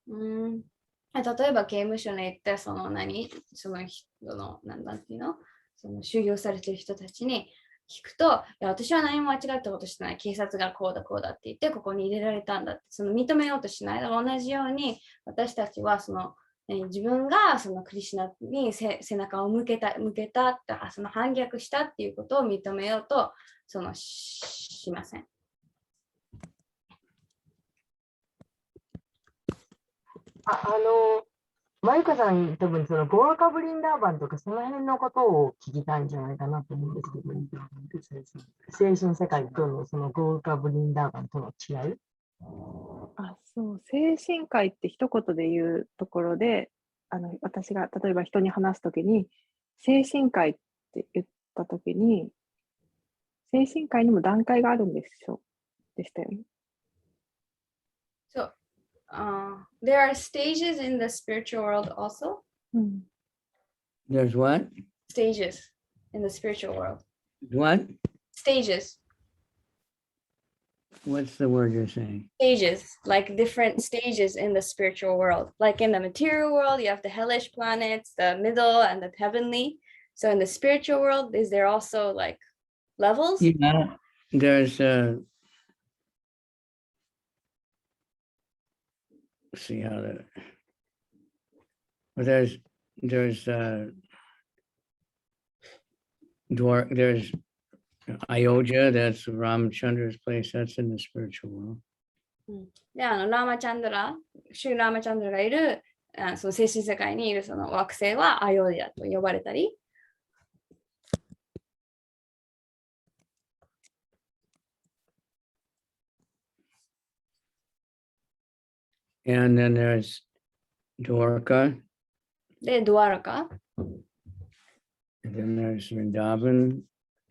例えば刑務所に行ってその修行されている人たちに聞くと、いや私は何も間違ったことしてない。警察がこうだこうだって言って、ここに入れられたんだって、その認めようとしない。だから同じように、私たちはその、自分がそのクリシュナに背中を向けた、その反逆したっていうことを認めようとしません。マユカさん、多分そのゴーラカブリンダーバンとかその辺のことを聞きたいんじゃないかなと思うんですけど、精神世界とのそのゴーラカブリンダーバンとの違い。そう、精神科医って一言で言うところで、私が例えば人に話すときに、精神科医って言ったときに、精神科医にも段階があるんでしたよね。So, there are stages in the spiritual world also. There's what? Stages in the spiritual world. What? Stages. What's the word you're saying? Stages, like different stages in the spiritual world. Like in the material world, you have the hellish planets, the middle, and the heavenly. So in the spiritual world, is there also like levels? Yeah, there's let's see how to. Well, there's there's Ayodhya, that's Ramachandra's place, that's in the spiritual world. で、ラーマチャンドラ、シュラーマチャンドラがいる、その精神世界にいるその惑星はアヨーディアと呼ばれたり、And then there's Dwarka, で、ドワラカ、 and then there's Vrindavan,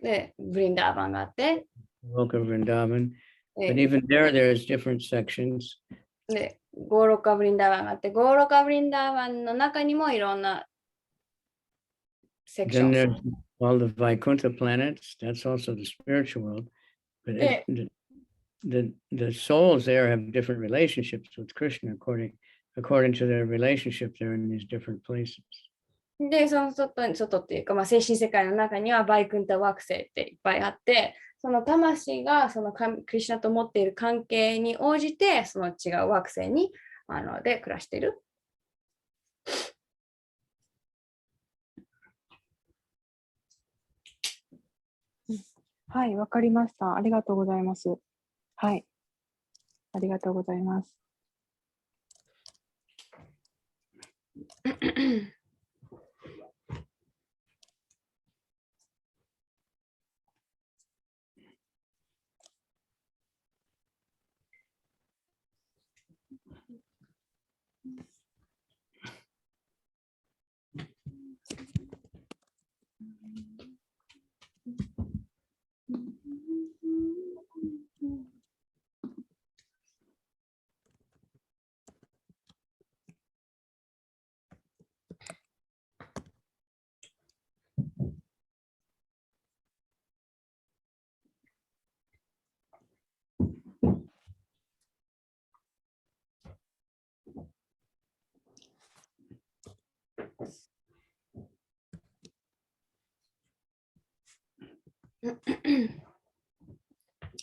で、ブリンダーバンがあって、Loka Vrindavan. But で、even there's different sections. ゴーロカブリンダーバンがあって、ゴーロカブリンダーバンの中にもいろんなセクショ Then ン。 there's all the Vaikuntha planets, that's also the spiritual world. But the souls there have different relationships with Krishna according to their relationship. They're in these different places. で、その外っていうか、精神世界の中にはバイクンタ惑星っていっぱいあって、その魂がそのクリシュナと持っている関係に応じて、その違う惑星にで暮らしている。はい、わかりました。ありがとうございます。はい。ありがとうございます。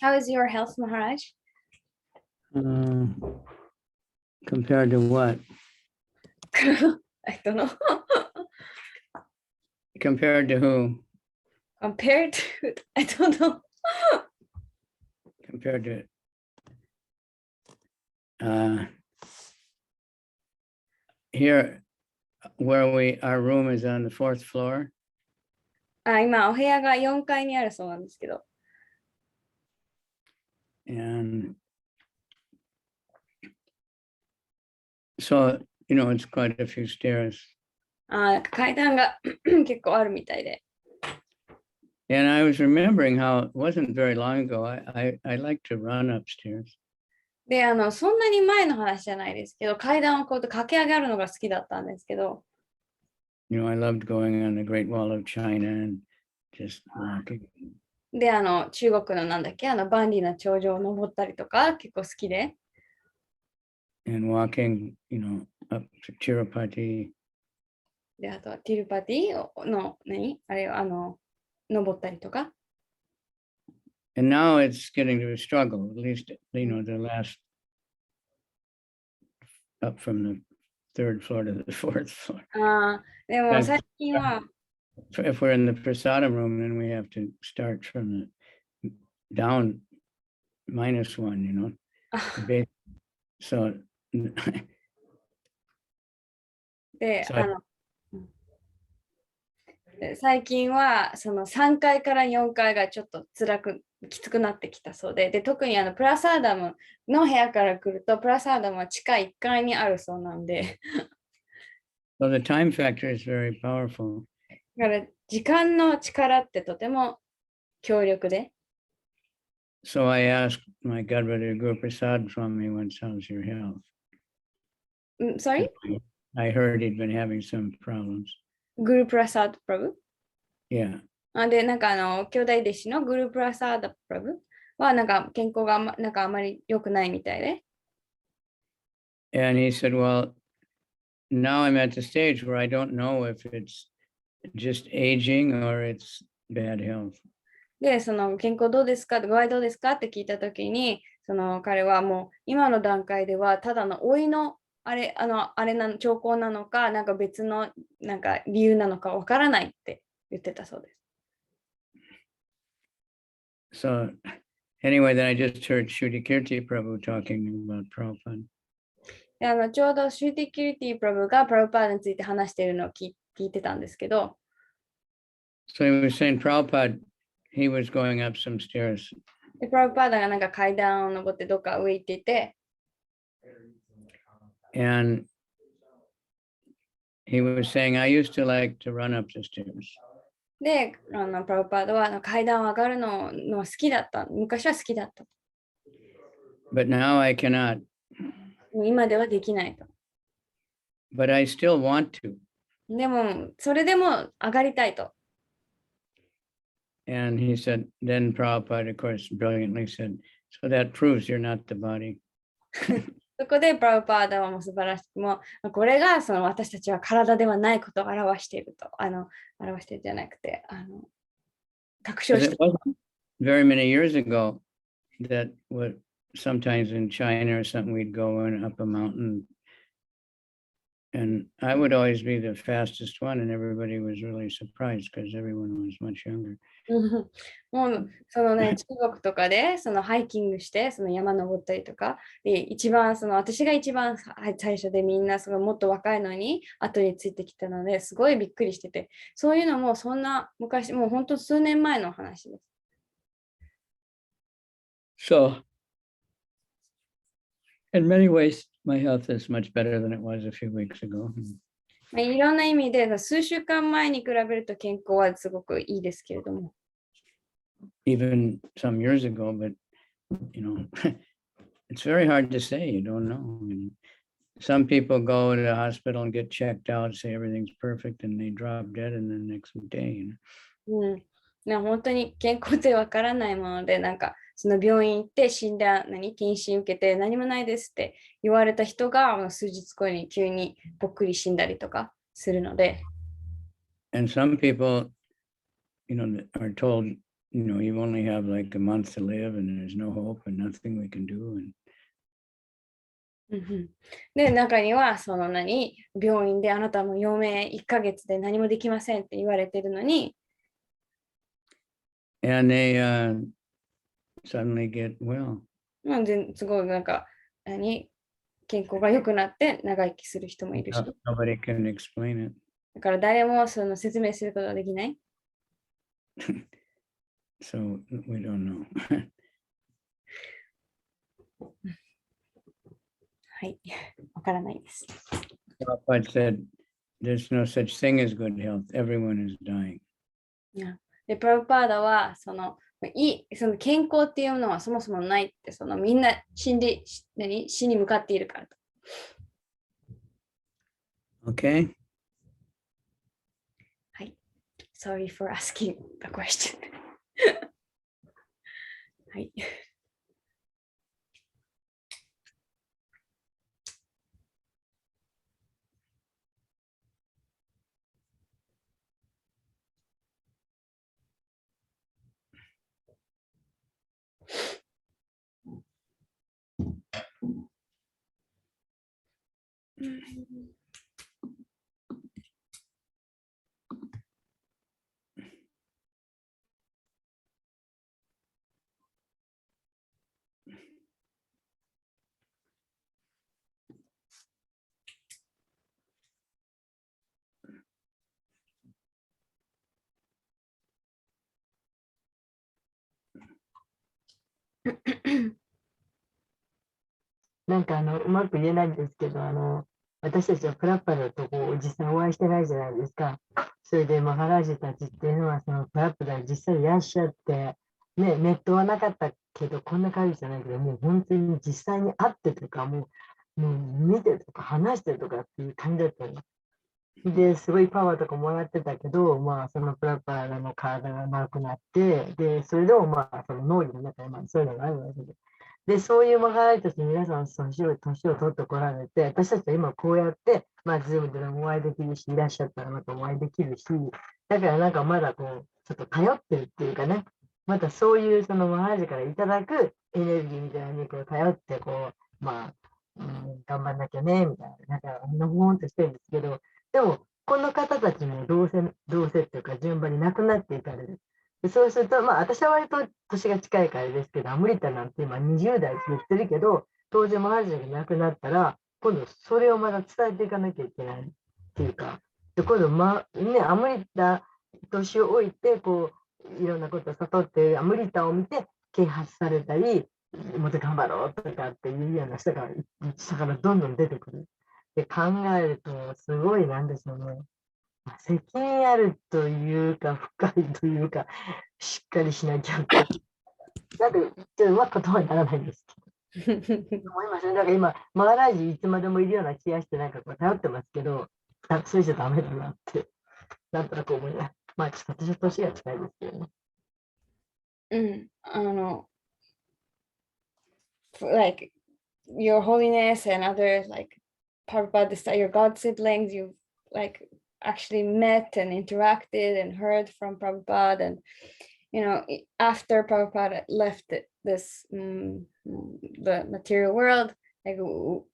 How is your health, Maharaj? Compared to what? I don't know. Compared to who? Compared to, I don't know. Compared to here where our room is on the 4th floor. 今お部屋が4階にあるそうなんですけど。And so, it's quite a few stairs. 階段が結構あるみたいで。And I was remembering how it wasn't very long ago. I like to run upstairs. で、そんなに前の話じゃないですけど、階段をこうやって駆け上がるのが好きだったんですけど。I loved going on the Great Wall of China and just walking. で、中国のなんだっけ、万里の長城を登ったりとか結構好きで。And walking, up to Tirupati. で、あとはティルパティのあれ登ったりとか。And now it's getting to a struggle, at least, you know, the last up from the third floor to the fourth floor. でも最近は、If we're in the prasadam room, then we have to start from the down -1, you know. So, で、そう最近はその3階から4階がちょっときつくなってきたそうで、特にプラサーダムの部屋から来ると、プラサーダムは地下1階にあるそうなんで、so the time factor is very powerful. だから時間の力ってとても強力で。So I asked my godbrother to go prasad from me once, how's your health? Sorry? I heard he'd been having some problems. グルプラサードプラブ Yeah. で、なんか兄弟弟子のグルプラサードプラブはなんか健康がなんかあまり良くないみたいで。And he said, well, now I'm at the stage where I don't know if it's just aging or it's bad health. で、その健康どうですか、具合どうですかって聞いたときに、その彼はもう今の段階ではただの老いの兆候なのか、なんか別のなんか理由なのかわからないって言ってたそうです。So anyway, then I just heard Shruti Kirti Prabhu talking about Prabhupada. でちょうどシューティキュリティプラブがプラブパーダについて話しているのを聞いてたんですけど、So he was saying Prabhupada, he was going up some stairs. でプラブパーダがなんか階段を登ってどっか上行っていて、And he was saying, I used to like to run up the stairs. で、プラブパーダは階段を上がるの好きだった。昔は好きだった。But now I cannot. もう今ではできないと。But I still want to. でも、それでも上がりたいと。And he said, then Prabhupada, of course, brilliantly said, so that proves you're not the body. そこでプラブパーダはもう素晴らしくも、これがその私たちは体ではないことを表していると。表しているじゃなくて、確証 Because して it wasn't very many years ago that what sometimes in China or something, we'd go up a mountain. And I would always be the fastest one, and everybody was really surprised because everyone was much younger. もうそのね、中国とかでそのハイキングしてその山登ったりとかで、一番その私が一番最初で、みんなそのもっと若いのに後についてきたのですごいびっくりしてて、そういうのもそんな昔、もう本当数年前の話です。So, in many ways, my health is much better than it was a few weeks ago. いろんな意味で数週間前に比べると健康はすごくいいですけれども。Even some years ago, but you know, it's very hard to say. You don't know. I mean, some people go to the hospital and get checked out, say everything's perfect, and they drop dead in the next day. 本当に健康ってわからないもので、なんかその病院行って検診受けて何もないですって言われた人が数日後に急にぽっくり死んだりとかするので。And some people, you know, are told, you know, you only have like a month to live and there's no hope and nothing we can do. And で、中にはその病院であなたも余命1ヶ月で何もできませんって言われてるのに、and they suddenly get well. すごいなんか健康が良くなって長生きする人もいるし、Nobody can explain it. だから誰もその説明することができない。So we don't know. はい、わからないです。Prabhupada said, there's no such thing as good health. Everyone is dying. で、プラブパーダはその健康っていうのはそもそもないって、そのみんな死に向かっているからと。Okay. はい。Sorry for asking the question. はい。なんかうまく言えないんですけど、私たちはプラッパだとこう実際お会いしてないじゃないですか。それでマハラージたちっていうのはそのプラッパで実際いらっしゃって、ね、ネットはなかったけど、こんな感じじゃないけど、もう本当に実際に会ってとか、もう見てとか話してとかっていう感じだったの。で、すごいパワーとかもらってたけど、まあ、そのプラッパーの体がなくなって、で、それでもまあ、その脳裏の中にまあそういうのがあるわけで。で、そういうマハライたち皆さん年を取ってこられて、私たちは今こうやって、まあ、ズームでもお会いできるし、いらっしゃったらまたお会いできるし、だからなんかまだこう、ちょっと頼ってるっていうかね、またそういうそのマハラジからいただくエネルギーみたいなのにこう頼って、こう、まあ、頑張んなきゃね、みたいな、なんか、のほほんとしてるんですけど、でも、この方たちもどうせっていうか、順番に亡くなっていかれる。でそうすると、まあ、私は割と年が近いからですけど、アムリタなんて今20代って言ってるけど、当時マハラジャが亡くなったら、今度それをまだ伝えていかなきゃいけないっていうか、で今度、アムリタ年を置いて、こう、いろんなことを悟っているアムリタを見て、啓発されたり、もっと頑張ろうとかっていうような人が下からどんどん出てくる。で考えると、すごいなんでしょうね。責任あるというか、深いというか、しっかりしなきゃって。なんで、ちょっとうまく言葉にならないんですけど。思いますね。だから今、マーラージいつまでもいるような気がして、なんかこう頼ってますけど、それじゃダメだなって、なんとなく思います。まあ、ちょっと私は年が近いですけどね。like Your Holiness and others like Prabhupada, your God siblings, you've like actually met and interacted and heard from Prabhupada, and after Prabhupada left this the material world, you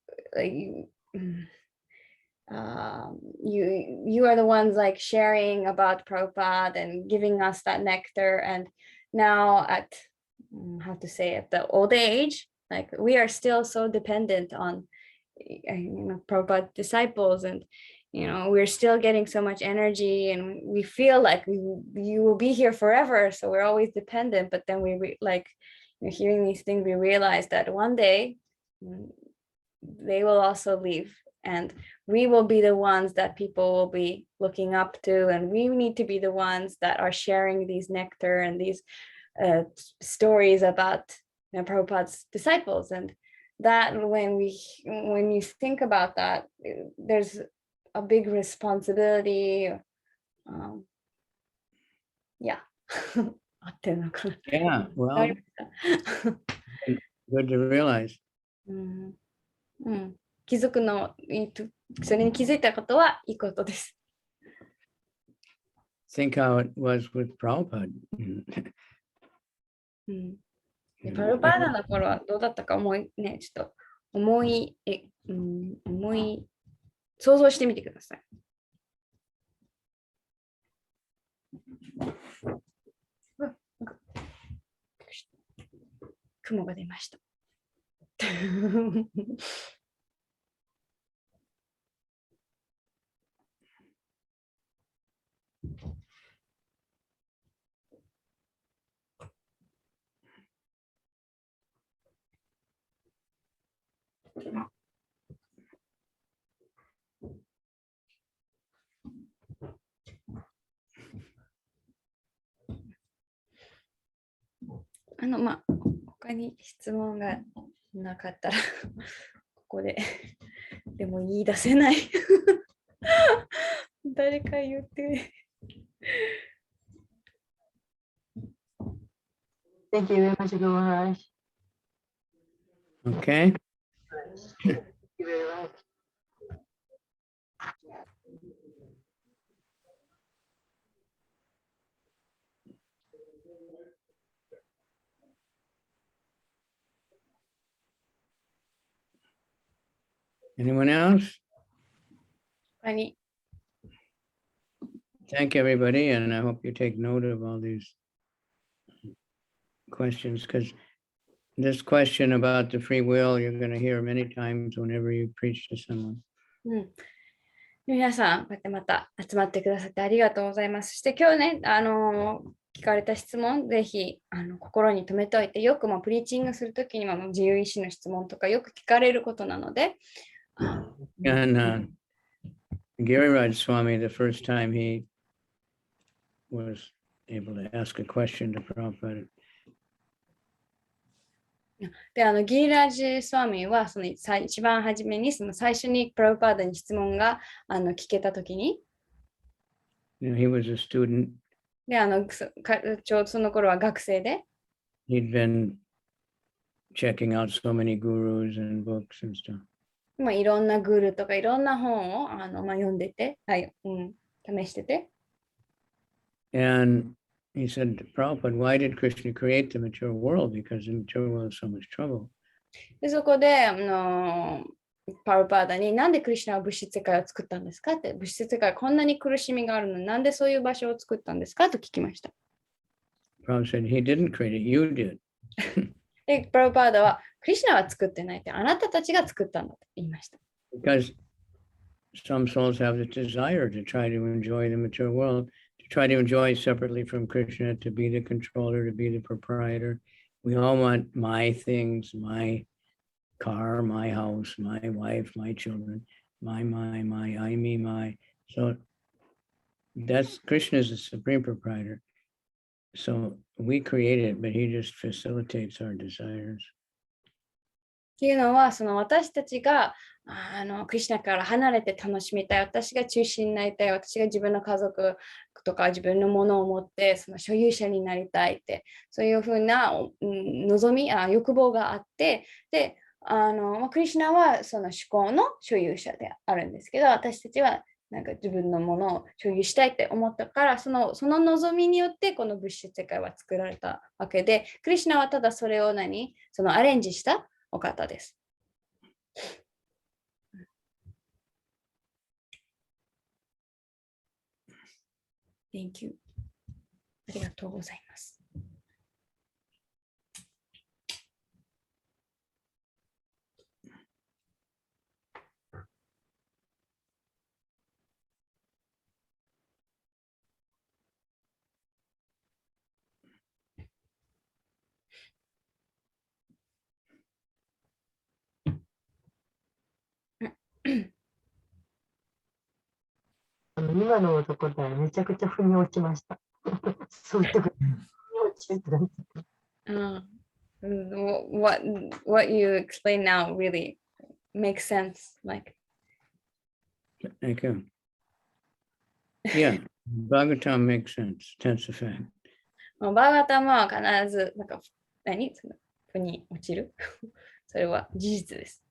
are the ones like sharing about Prabhupada and giving us that nectar, and now at how to say at the old age, like we are still so dependent on Prabhupada disciples, and we're still getting so much energy, and we feel like you will be here forever, so we're always dependent. But then we hearing these things, we realize that one day they will also leave, and we will be the ones that people will be looking up to, and we need to be the ones that are sharing these nectar and these stories about Prabhupada's disciples. And that when you think about that, there's a big responsibility. Yeah. Yeah, well, good to realize. 気づくのそれに気づいたことはいいことです。Think how it was with Prabhupada. パルパーダの頃はどうだったかちょっと思い想像してみてください。雲が出ました。他に質問がなかったらここででも言い出せない誰か言って。Thank you very much, Guru Okay. Thank you very much. Anyone else? 他に Thank everybody, and I hope you take note of all these questions, because this question about the free will, you're going to hear many times whenever you preach to someone. 皆さん、こうやってまた集まってくださってありがとうございます。そして今日ね、聞かれた質問、ぜひ心に留めておいて、よくプリーチングするときには自由意志の質問とかよく聞かれることなので。And Giriraj Swami, the first time he was able to ask a question to Prabhupada. で、ギリラジ・スワミは一番初めに最初にプラブパーダに質問が聞けたときに、He was a student. でちょうどその頃は学生で、He'd been checking out so many gurus and books and stuff. いろんなグルとかいろんな本を読んでて、試してて。And he said, Prabhupada, why did Krishna create the material world? Because the material world is so much trouble. でそこでパルパーダになんでクリシュナは物質世界を作ったんですかって、物質世界こんなに苦しみがあるのになんでそういう場所を作ったんですかと聞きました。Prabhupada said, he didn't create it, you did. でパルパーダはクリシュナは作ってないって、あなたたちが作ったんだと言いました。Because some souls have the desire to try to enjoy the material world, to try to enjoy separately from Krishna, to be the controller, to be the proprietor. We all want my things, my car, my house, my wife, my children, my, I, me, my. So that's Krishna is the supreme proprietor. So we create it, but he just facilitates our desires. っていうのは、私たちがクリシュナから離れて楽しみたい、私が中心になりたい、私が自分の家族とか自分のものを持って所有者になりたいって、そういうふうな望み、欲望があって、でクリシュナはその思考の所有者であるんですけど、私たちはなんか自分のものを所有したいって思ったから、その望みによってこの物質世界は作られたわけで、クリシュナはただそれをアレンジしたお方です。Thank you. ありがとうございます。今のところでめちゃくちゃ腑に落ちました。そういうところに落ちるって何What you explain now really makes sense. Like, Thank you. Yeah, Bhagavatam makes sense. Tense effect. バーガタムは必ず腑に落ちる。それは事実です。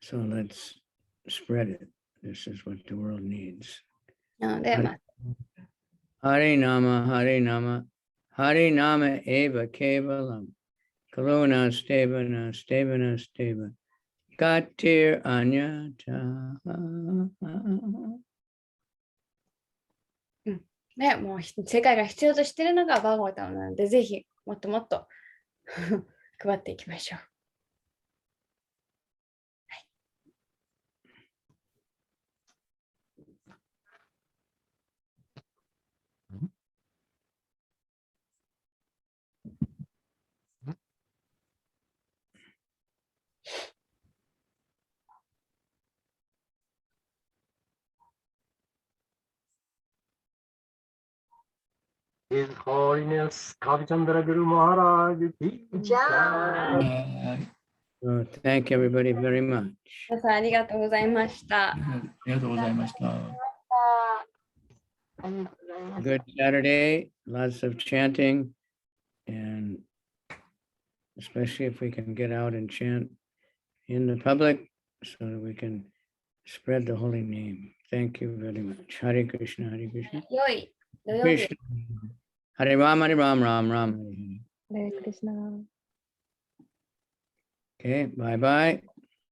So let's spread it. This is what the world needs. なので、Hare Nama, Hare Nama, Hare Nama Eva Kevalam, Karuna Stevana, Stevana Steva, Gatir Anyata. ね、もう世界が必要としているのがバーガタムなので、ぜひもっともっと配っていきましょう。His Holiness Kavi Chandra Guru Maharaj. Thank everybody very much. 皆さんありがとうございました。ありがとうございました。Good Saturday, lots of chanting, and especially if we can get out and chant in the public so that we can spread the holy name. Thank you very much. Hare Krishna, Hare Krishna. 良い土曜日 Krishna. Hare Ram, Hare Ram, Ram Ram, Hare Hare. レイクリスナー。 Okay, bye bye.